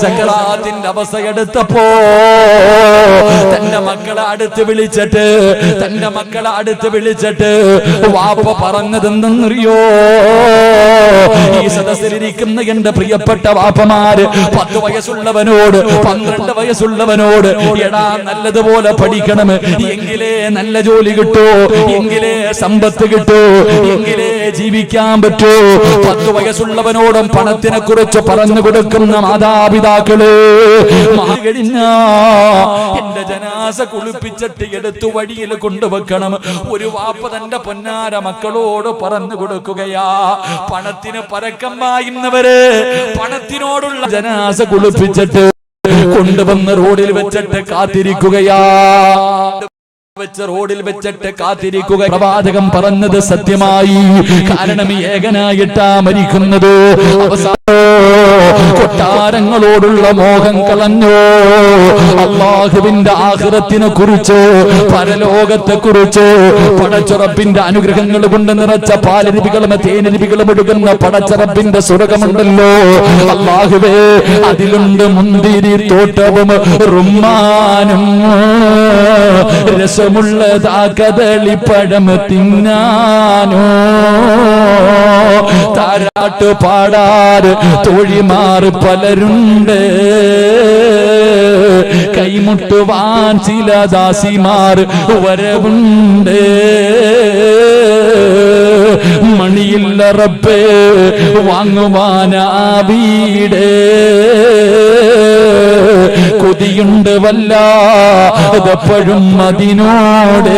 സക്കറാത്തിന്റെ അവസ്ഥയെടുത്തപ്പോ തന്റെ മക്കളെ അടുത്ത് വിളിച്ചിട്ട് വാപ്പ പറഞ്ഞതെന്തെന്നറിയോ? ഈ സദസ്സിലിരിക്കുന്ന എന്റെ പ്രിയപ്പെട്ട വാപ്പമാര് 10 വയസ്സുള്ളവനോട് 12 വയസ്സുള്ളവനോട്, എടാ നല്ലതുപോലെ പഠിക്കണം, എങ്കിലേ നല്ല ജോലി കിട്ടൂ, എങ്കിലേ സമ്പത്ത് കിട്ടൂ, എങ്കിലേ ജീവിക്കാൻ പറ്റൂ. 10 വയസ്സുള്ളവനോടും പണത്തിനെ കുറിച്ച് പറഞ്ഞു കൊടുക്കുന്ന മാതാപിതാക്കള്, കഴിഞ്ഞ എന്റെ ജനാസ കുളിപ്പിച്ചിട്ട് എടുത്തു വഴിയിൽ കൊണ്ടുവെക്കണം. ഒരു വാപ്പ തന്റെ പൊന്നാര മക്കളോട് പറഞ്ഞു കൊടുക്കുകയാ. പണത്തിന് പരക്കം പായുന്നവര് പണത്തിനോടുള്ള ജനാസ കുളിപ്പിച്ചിട്ട് കൊണ്ടുവന്ന് റോഡിൽ വെച്ചിട്ട് കാത്തിരിക്കുകയാ. റോഡിൽ വെച്ചിട്ട് കാത്തിരിക്കുക. പ്രവാചകൻ പറഞ്ഞത് സത്യമായി. കാരണം ഏകനായിട്ടാ മരിക്കുന്നത്. കൊട്ടാരങ്ങളോടുള്ള മോഹം കളഞ്ഞോ, അല്ലാഹുവിന്റെ ആഖിറത്തിനെ കുറിച്ച്, പരലോകത്തെ കുറിച്ച്, പടച്ചുറപ്പിന്റെ അനുഗ്രഹങ്ങൾ കൊണ്ട് നിറച്ച പാലരുവികളും തേനരുവികളും ഒഴുകുന്ന പടച്ചുറപ്പിന്റെ സ്വർഗമുണ്ടല്ലോ അല്ലാഹുവേ, അതിലുണ്ട് മുന്തിരി തോട്ടവും റുമ്മാനും രസമുള്ളതാ കദളിപ്പഴം തിന്നാനോ. താരാട്ട് പാടാറ് തോഴിമാർ പലരുണ്ട്, കൈമുട്ടുവാൻ ചില ദാസിമാർ വരവുണ്ട്. മണിയില്ല റബ്ബേ വാങ്ങുവാനാ വീട്, കൊതിയുണ്ട് വല്ലാതെപ്പോഴും അതിനോട്.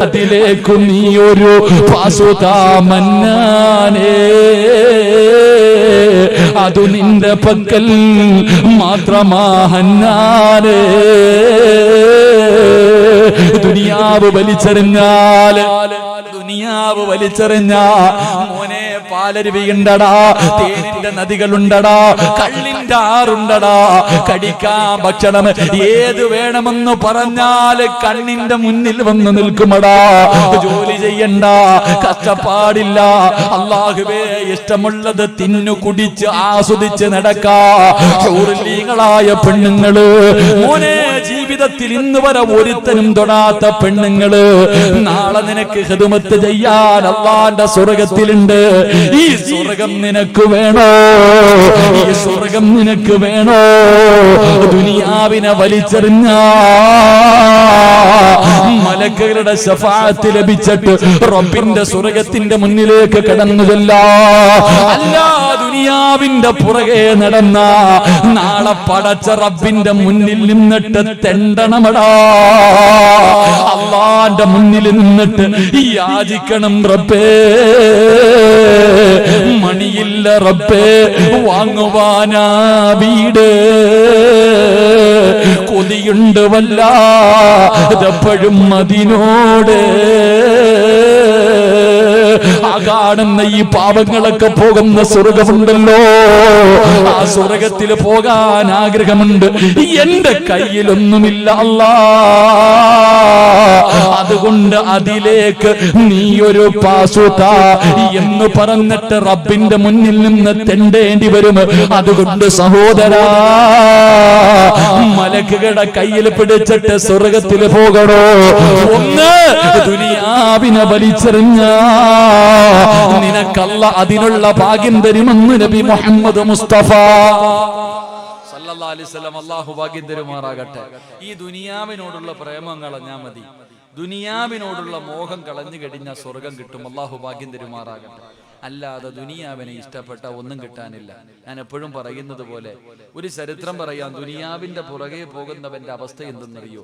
അതിലേക്കു നീയൊരു പാസുതാ മന്നാനേ, ആ അതു നിന്റെ പക്കൽ മാത്രമാ ഹന്നാനേ. ദുനിയാവ് വലിച്ചെറിഞ്ഞാല് മോനെ പാലരുവിയുണ്ടടാ, തേനിന്റെ നദികളുണ്ടടാ, കള്ളിന്റെ ആറുണ്ടടാ, കടിക്കാൻ ഭക്ഷണം ഏത് വേണമെന്ന് പറഞ്ഞാല് കണ്ണിന്റെ മുന്നിൽ വന്ന് നിൽക്കുമടാ. ജോലി ചെയ്യണ്ട, കഷ്ടപ്പാടില്ല, അല്ലാഹുവേ ഇഷ്ടമുള്ളത് തിന്നു കുടിച്ച് ആസ്വദിച്ച് നടക്കാ. ഹൂറുലീങ്ങളായ പെണ്ണുങ്ങള് മോനെ, ജീവിതത്തിൽ ഇന്ന് വരെ ഒരുത്തനും തൊടാത്ത പെണ്ണുങ്ങള് നാളെ നിനക്ക് ഖിദ്മത്ത് ചെയ്യാൻ അല്ലാഹുവിന്റെ സ്വർഗ്ഗത്തിലുണ്ട്. ഈ സ്വർഗ്ഗം നിനക്ക് വേണോ? ഈ സ്വർഗ്ഗം നിനക്ക് വേണോ? ദുനിയാവിനെ വലിച്ചെറിഞ്ഞ മലക്കുകളുടെ ശഫാഅത്ത് ലഭിച്ചിട്ട് റബ്ബിന്റെ സ്വർഗ്ഗത്തിന്റെ മുന്നിലേക്ക് കടന്നു ചെല്ലാ. അല്ല, ദുനിയാവിന്റെ പുറകെ നടന്ന നാളെ പടച്ച റബ്ബിന്റെ മുന്നിൽ നിന്നിട്ട് തെണ്ടണമടാ. അല്ലാഹുവിന്റെ മുന്നിൽ നിന്നിട്ട് യാചിക്കണം, റബ്ബേ മണിയില്ല റബ്ബേ വാങ്ങുവാനാ വീട്, കൊതിയുണ്ട് വല്ലാതെപ്പോഴും അതിനോട്. ആ കാണുന്ന ഈ പാപങ്ങളൊക്കെ പോകുന്ന സ്വർഗമുണ്ടല്ലോ, ആ സ്വർഗത്തിൽ പോകാൻ ആഗ്രഹമുണ്ട്. എന്റെ കയ്യിലൊന്നുമില്ല അല്ലാ, അതുകൊണ്ട് അതിലേക്ക് നീ ഒരു പാസുത എന്ന് പറഞ്ഞിട്ട് റബ്ബിന്റെ മുന്നിൽ നിന്ന് തെണ്ടേണ്ടി വരും. അതുകൊണ്ട് സഹോദരാ, മലക്കുകളുടെ കയ്യിൽ പിടിച്ചിട്ട് സ്വർഗത്തിൽ പോകണോ? ഒന്ന് ദുനിയാവിനെ വലിച്ചെറിഞ്ഞ നിനക്കല്ല അതിനുള്ള ഭാഗ്യം തരുമെന്ന് നബി മുഹമ്മദ് മുസ്തഫ സല്ലല്ലാഹു അലൈഹി വസല്ലം. അല്ലാഹു ഭാഗ്യം തരുമാറാകട്ടെ. ഈ ദുനിയാവിനോടുള്ള പ്രേമം കളഞ്ഞാ മതി, ദുനിയാവിനോടുള്ള മോഹം കളഞ്ഞു കഴിഞ്ഞാൽ സ്വർഗം കിട്ടും. അല്ലാഹു ഭാഗ്യം തരുമാറാകട്ടെ. അല്ലാതെ ദുനിയാവിനെ ഇഷ്ടപ്പെട്ട ഒന്നും കിട്ടാനില്ല. ഞാൻ എപ്പോഴും പറയുന്നത് പോലെ ഒരു ചരിത്രം പറയാം. ദുനിയാവിന്റെ പുറകെ പോകുന്നവന്റെ അവസ്ഥ എന്തെന്നറിയോ?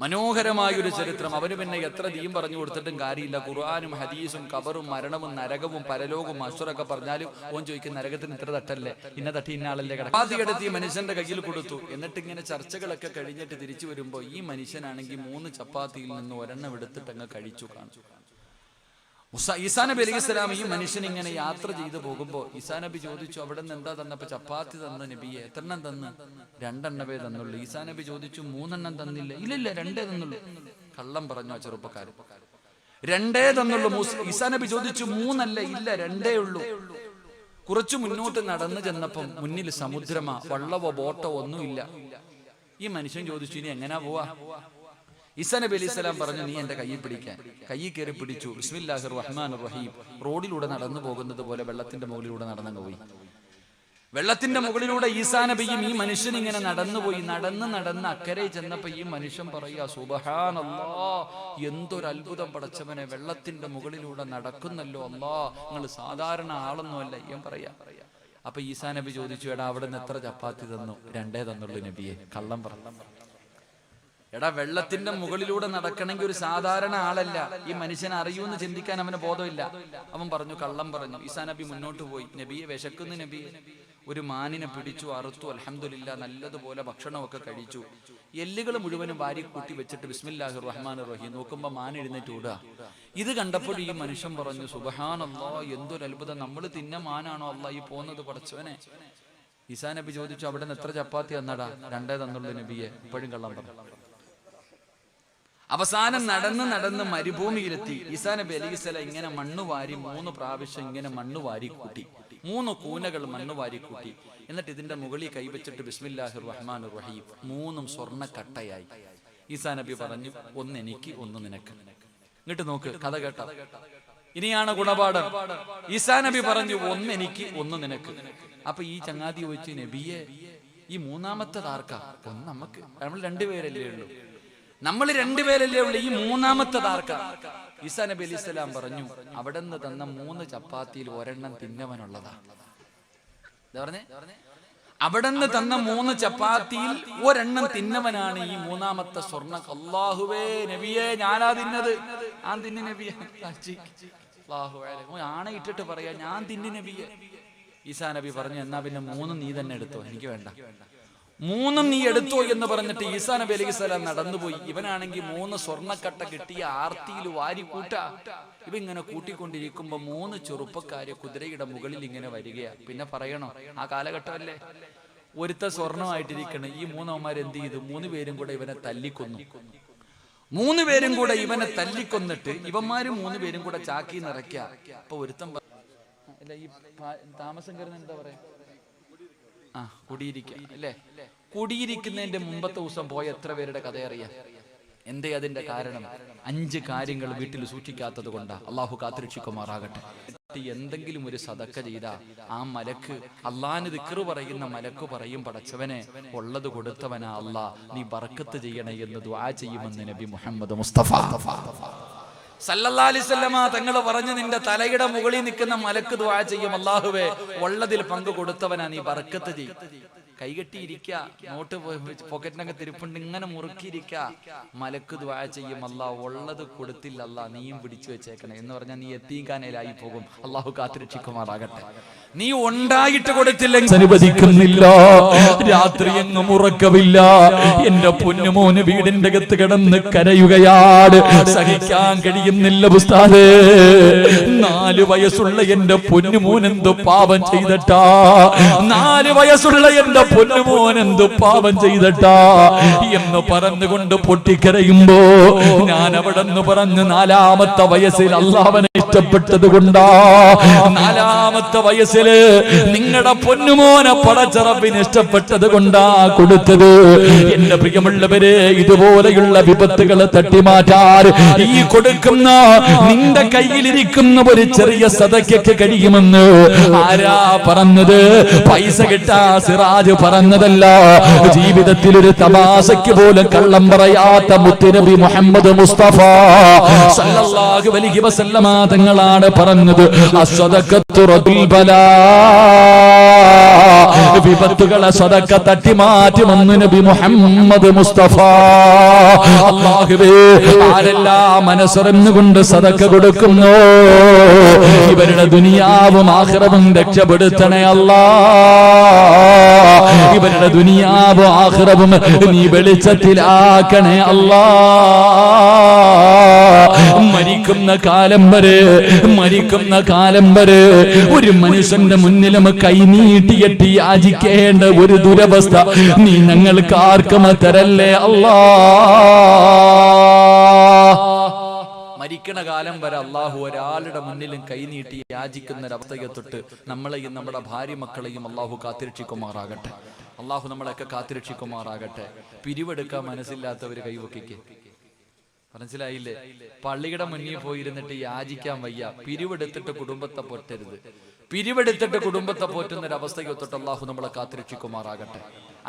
മനോഹരമായൊരു ചരിത്രം. അവന് പിന്നെ എത്ര ദീൻ പറഞ്ഞു കൊടുത്തിട്ടും കാര്യമില്ല. ഖുർആനും ഹദീസും ഖബറും മരണവും നരകവും പരലോകവും അശ്വറൊക്കെ പറഞ്ഞാലും ഓൻ ചോദിക്കും, നരകത്തിന് ഇത്ര തട്ടല്ലേ, ഇന്ന തട്ടി ഇന്ന ആളല്ലേ കിടത്തി മനുഷ്യന്റെ കയ്യിൽ കൊടുത്തു. എന്നിട്ട് ഇങ്ങനെ ചർച്ചകളൊക്കെ കഴിഞ്ഞിട്ട് തിരിച്ചു വരുമ്പോ ഈ മനുഷ്യനാണെങ്കിൽ 3 ചപ്പാത്തിയിൽ നിന്ന് ഒരെണ്ണം എടുത്തിട്ട് അങ്ങ് കഴിച്ചു കാണിച്ചു. ഈസാ നബി അലൈഹിസ്സലാം ഈ മനുഷ്യൻ ഇങ്ങനെ യാത്ര ചെയ്തു പോകുമ്പോ ഈസാ നബി ചോദിച്ചു, അവിടെ നിന്ന് എന്താ തന്നപ്പോ? ചപ്പാത്തി തന്ന നബിയെ. എത്രണ്ണം തന്ന്? 2 എണ്ണമേ തന്നുള്ളൂ. ഈസാ നബി ചോദിച്ചു, 3 എണ്ണം തന്നില്ല? ഇല്ലില്ല, 2 തന്നുള്ളൂ. കള്ളം പറഞ്ഞു ആ ചെറുപ്പക്കാരൻ. 2 തന്നുള്ളൂ. ഈസാ നബി ചോദിച്ചു, 3 അല്ല? ഇല്ല, 2 ഉള്ളൂ. കുറച്ചു മുന്നോട്ട് നടന്നു ചെന്നപ്പം മുന്നിൽ സമുദ്രമാ, വള്ളവോ ബോട്ടോ ഒന്നുമില്ല. ഈ മനുഷ്യൻ ചോദിച്ചു, ഇനി എങ്ങനാ പോവാ? ഈസാ നബി അലൈഹിസ്സലാം പറഞ്ഞു, നീ എന്റെ കയ്യിൽ പിടിക്കാൻ. കയ്യിൽ കയറി പിടിച്ചു. ബിസ്മില്ലാഹിർ റഹ്മാനിർ റഹീം. റോഡിലൂടെ നടന്നു പോകുന്നത് പോലെ വെള്ളത്തിന്റെ മുകളിലൂടെ നടന്നു പോയി. വെള്ളത്തിന്റെ മുകളിലൂടെ ഈസാ നബിയും ഈ മനുഷ്യൻ ഇങ്ങനെ നടന്നുപോയി. നടന്ന് അക്കരെ ചെന്നപ്പോ ഈ മനുഷ്യൻ പറയാ, സുബ്ഹാനല്ലാഹ്, എന്തൊരു അത്ഭുതം പടച്ചവനെ, വെള്ളത്തിന്റെ മുകളിലൂടെ നടക്കുന്നല്ലോ അല്ലാ, നിങ്ങൾ സാധാരണ ആളൊന്നുമല്ല ഞാൻ പറയാ. അപ്പൊ ഈസാ നബി ചോദിച്ചു, എടാ അവിടെ നിന്ന് എത്ര ചപ്പാത്തി തന്നു? 2 തന്നുള്ളൂ നബിയെ. കള്ളം പറഞ്ഞു. എടാ, വെള്ളത്തിന്റെ മുകളിലൂടെ നടക്കണമെങ്കിൽ ഒരു സാധാരണ ആളല്ല, ഈ മനുഷ്യനെ അറിയൂന്ന് ചിന്തിക്കാൻ അവന് ബോധമില്ല. അവൻ പറഞ്ഞു, കള്ളം പറഞ്ഞു. ഈസാ നബി മുന്നോട്ട് പോയി. നബിയെ, വിശക്കുന്നു നബിയെ. ഒരു മാനിനെ പിടിച്ചു, അറുത്തു. അൽഹംദുലില്ലാ, നല്ലതുപോലെ ഭക്ഷണമൊക്കെ കഴിച്ചു. എല്ലുകൾ മുഴുവനും വാരി കൂട്ടി വെച്ചിട്ട് ബിസ്മില്ലാഹിർ റഹ്മാനിർ റഹീം നോക്കുമ്പോ മാൻ എഴുന്നേറ്റ് ഓടുക. ഇത് കണ്ടപ്പോൾ ഈ മനുഷ്യൻ പറഞ്ഞു, സുബ്ഹാനല്ലാഹ്, എന്തൊരു അത്ഭുതം, നമ്മൾ തിന്ന മാനാണോ അല്ലാ ഈ പോകുന്നത് പടച്ചവനെ? ഈസാ നബി ചോദിച്ചു, അവിടെ നിന്ന് എത്ര ചപ്പാത്തി തന്നടാ? 2 തന്നുള്ളൂ നബിയെ. ഇപ്പോഴും കള്ളം പറഞ്ഞു. അവസാനം നടന്ന് മരുഭൂമിയിലെത്തി. ഈസാ നബി അലൈഹിസ്സലാം ഇങ്ങനെ മണ്ണുവാരി 3 പ്രാവശ്യം ഇങ്ങനെ മണ്ണുവാരി കൂട്ടി. 3 കൂനകൾ മണ്ണുവാരി കൂട്ടി. എന്നിട്ട് ഇതിന്റെ മുകളിൽ കൈവച്ചിട്ട് ബിസ്മില്ലാഹിർ റഹ്മാനിർ റഹീം 3 സ്വർണ്ണക്കട്ടയായി. ഈസാ നബി പറഞ്ഞു, 1 എനിക്ക് 1 നിനക്ക്. ഇങ്ങോട്ട് നോക്ക്, കഥ കേട്ട. ഇനിയാണ് ഗുണപാഠം. ഈസാ നബി പറഞ്ഞു, 1 എനിക്ക് 1 നിനക്ക്. അപ്പൊ ഈ ചങ്ങാതി ചോദിച്ചു, നബിയെ, ഈ 3ാമത്തത് ആർക്കാ? 1 നമുക്ക്, നമ്മൾ 2 പേരല്ലേ ഉള്ളൂ. നമ്മൾ 2 പേരല്ലേ ഉള്ളൂ, ഈ 3ാമത്തത് ആർക്കാ? ഈസാ നബി അലൈഹിസ്സലാം പറഞ്ഞു, അവിടെ നിന്ന് തന്ന 3 ചപ്പാത്തിയിൽ 1 എണ്ണം തിന്നവനുള്ളതാ. അവിടെ നിന്ന് തന്ന 3 ചപ്പാത്തിയിൽ 1 എണ്ണം തിന്നവനാണ് ഈ 3ാമത്തെ സ്വർണ്ണ. അല്ലാഹുവേ നബിയെ, ഞാനാ തിന്നത്. ഞാൻ തിന്നു നബിയെ. ആണ ഇട്ടിട്ട് പറയാ, ഞാൻ തിന്നു നബിയെ. ഈസാ നബി പറഞ്ഞു, എന്നാ പിന്നെ 3 നീ തന്നെ എടുത്തോ, എനിക്ക് വേണ്ട. 3 നീ എടുത്തോ എന്ന് പറഞ്ഞിട്ട് ഈസാ നബി അലൈഹിസ്സലാം നടന്നുപോയി. ഇവനാണെങ്കിൽ 3 സ്വർണ്ണക്കട്ട കിട്ടിയ ആർത്തിയിൽ വാരി കൂട്ടാ. ഇവ ഇങ്ങനെ കൂട്ടിക്കൊണ്ടിരിക്കുമ്പോ 3 ചെറുപ്പക്കാര് കുതിരയുടെ മുകളിൽ ഇങ്ങനെ വരികയാ. പിന്നെ പറയണോ, ആ കാലഘട്ടമല്ലേ. ഒരുത്ത സ്വർണമായിട്ടിരിക്കണം. ഈ 3 അവന്മാർ എന്ത് ചെയ്തു? 3 പേരും കൂടെ ഇവനെ തല്ലിക്കൊന്നു. 3 പേരും കൂടെ ഇവനെ തല്ലിക്കൊന്നിട്ട് ഇവന്മാര് 3 പേരും കൂടെ ചാക്കി നിറയ്ക്ക. അപ്പൊ ഒരുത്തം അല്ല, ഈ താമസം കയറുന്ന എന്താ പറയാ, കുടിയിരിക്ക അല്ലേ. കുടിയിരിക്കുന്നതിന്റെ മുമ്പത്തെ ദിവസം പോയ എത്ര പേരുടെ കഥ അറിയാം? എന്തേ അതിന്റെ കാരണം? 5 കാര്യങ്ങൾ വീട്ടിൽ സൂക്ഷിക്കാത്തത് കൊണ്ടാ. അള്ളാഹു കാത്തുരക്ഷിക്കുമാറാകട്ടെ. എന്തെങ്കിലും ഒരു സദക്ക ചെയ്ത ആ മലക്ക്, അള്ളാഹിന് ദിക്റ് പറയുന്ന മലക്ക് പറയും, പടച്ചവനെ ഉള്ളത് കൊടുത്തവനാ അള്ളാ, നീ ബർക്കത്ത് ചെയ്യണേ എന്ന് ദുആ ചെയ്യുമെന്ന് നബി മുഹമ്മദ് മുസ്തഫ സല്ലല്ലാഹു അലൈഹി വസല്ലമ തങ്ങൾ പറഞ്ഞു, നിന്റെ തലയുടെ മുകളിൽ നിൽക്കുന്ന മലക്ക് ദുആ ചെയ്യും, അല്ലാഹുവേ ഉള്ളതിൽ പങ്ക് കൊടുത്തവനാ, നീ ബർക്കത്ത് ചെയ്യും. കൈകെട്ടിയിരിക്ക, നോട്ട് പോക്കറ്റിനൊക്കെ തിരുപ്പുണ്ട്, ഇങ്ങനെ മുറുക്കിയിരിക്ക. മലക്ക് ദുആ ചെയ്യും, അല്ലാഹ് ഉള്ളത് കൊടുത്തില്ല, അല്ലാഹ് നീയും പിടിച്ചു വെച്ചേക്കണേ എന്ന് പറഞ്ഞാൽ നീ എത്തീങ്കാനയിലായി പോകും. അള്ളാഹു കാത്തുരക്ഷിക്കുമാറാകട്ടെ. നീ ഉണ്ടായിട്ട് കൊടുത്തില്ലെങ്കിൽ അനുവദിക്കുന്നില്ല. രാത്രി എങ്ങും ഉറക്കമില്ല. എന്റെ പൊന്നുമോന് വീടിന്റെ അകത്ത് കിടന്ന് കരയുകയാണ്. സഹിക്കാൻ കഴിയുന്നില്ല ഉസ്താദേ. 4 വയസ്സുള്ള എന്റെ പൊന്നുമോൻ എന്ത് പാപം ചെയ്തിട്ടാ, 4 വയസ്സുള്ള എന്റെ പൊന്നുമോൻ എന്ത് പാപം ചെയ്തിട്ടാ എന്ന് പറഞ്ഞുകൊണ്ട് പൊട്ടിക്കരയുമ്പോ ഞാൻ അവിടെ നിന്ന് പറഞ്ഞു, 4ാമത്തെ വയസ്സിൽ അള്ളാഹുവിനെ ഇഷ്ടപ്പെട്ടത് കൊണ്ടാ. 4ാമത്തെ വയസ്സിൽ നിങ്ങളുടെ പൊന്നുമോനെ പടച്ചറപ്പിന് ഇഷ്ടപ്പെട്ടത് കൊണ്ടാ കൊടുത്തത്. എന്റെ പ്രിയമുള്ളവരെ, ഇതുപോലെയുള്ള വിപത്തുകളെ തട്ടിമാറ്റാൻ ഈ കൊടുക്കുന്ന നിന്റെ കയ്യിലിരിക്കുന്ന ഒരു ചെറിയ സദക്കയ്ക്ക് കഴിയുമെന്ന് ആരാ പറഞ്ഞത്? പൈസ കിട്ടാ സിറാജ് പറഞ്ഞതല്ല. ജീവിതത്തിൽ ഒരു തമാശയ്ക്ക് പോലും കള്ളം പറയാത്ത മുത്തുനബി മുഹമ്മദ് മുസ്തഫ സല്ലല്ലാഹു അലൈഹി വസല്ലമ തങ്ങളാണ് പറഞ്ഞത്, അസ്സദഖത്തു റബ്ബുൽ ബലാ, വിപത്തുകളെ സദക്ക തട്ടിമാറ്റുമെന്ന് നബി മുഹമ്മദ് മുസ്തഫ. അല്ലാഹുവേ, ആരെല്ലാം മനസ്സറിഞ്ഞുകൊണ്ട് സദക്ക കൊടുക്കുന്നു, ഇവരുടെ ദുനിയാവും ആഖിറവും രക്ഷപ്പെടുത്തണേ അല്ലാ. ഇവരുടെ ദുനിയാവും ആഖിറവും നീ വെളിച്ചത്തിലാക്കണേ അല്ലാ. മരിക്കുന്ന കാലം വരെ ഒരു മനുഷ്യന്റെ മുന്നിലും കൈനീട്ടിയെട്ടി യാചിക്കേണ്ട ഒരു ദുരവസ്ഥ നീ ഞങ്ങൾക്ക് ആർക്കും തരല്ലേ അല്ലാ. മരിക്കണ കാലം വരെ അള്ളാഹു ഒരാളുടെ മുന്നിലും കൈനീട്ടി യാചിക്കുന്ന ഒരവസ്ഥയെ തൊട്ട് നമ്മളെയും നമ്മുടെ ഭാര്യ മക്കളെയും അള്ളാഹു കാത്തിരക്ഷിക്കുമാറാകട്ടെ. അള്ളാഹു നമ്മളെയൊക്കെ കാത്തിരക്ഷിക്കുമാറാകട്ടെ. പിരിവെടുക്കാൻ മനസ്സില്ലാത്തവര് കൈവക്കിക്ക്. മനസ്സിലായില്ലേ? പള്ളിയുടെ മുന്നിൽ പോയിരുന്നിട്ട് യാചിക്കാൻ വയ്യ. പിരിവെടുത്തിട്ട് കുടുംബത്തെ പോറ്റരുത്. പിരിവെടുത്തിട്ട് കുടുംബത്തെ പോറ്റുന്ന ഒരു അവസ്ഥയ്ക്ക് തൊട്ട് അള്ളാഹു നമ്മളെ കാത്തിരക്ഷിക്കുമാറാകട്ടെ.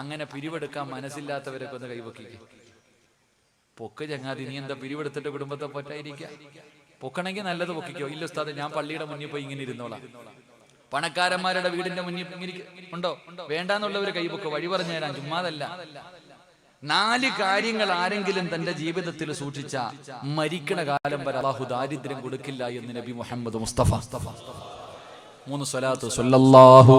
അങ്ങനെ പിരിവെടുക്കാൻ മനസ്സില്ലാത്തവരൊക്കെ ഒന്ന് കൈവക്കിക്ക്. പൊക്ക് ചങ്ങാതി, നീ എന്താ പിരിവെടുത്തിട്ട് കുടുംബത്തെ പോറ്റായിരിക്കുക? പൊക്കണമെങ്കിൽ നല്ലത് പൊക്കിക്കോ. ഇല്ല ഉസ്താദ്, ഞാൻ പള്ളിയുടെ മുന്നിൽ പോയി ഇങ്ങനെ ഇരുന്നോളാം. പണക്കാരന്മാരുടെ വീടിന്റെ മുന്നിൽ ഉണ്ടോ? വേണ്ടാന്നുള്ളവര് കൈവക്കോ. വഴി പറഞ്ഞു തരാൻ, ചുമ്മാതല്ല. 4 കാര്യങ്ങൾ ആരെങ്കിലും തന്റെ ജീവിതത്തിൽ സൂക്ഷിച്ച മരിക്കണ കാലം വരെ അല്ലാഹു ദാരിദ്ര്യം കൊടുക്കില്ല എന്ന് നബി മുഹമ്മദ് മുസ്തഫ. 3 സ്വലാത്ത് സല്ലല്ലാഹു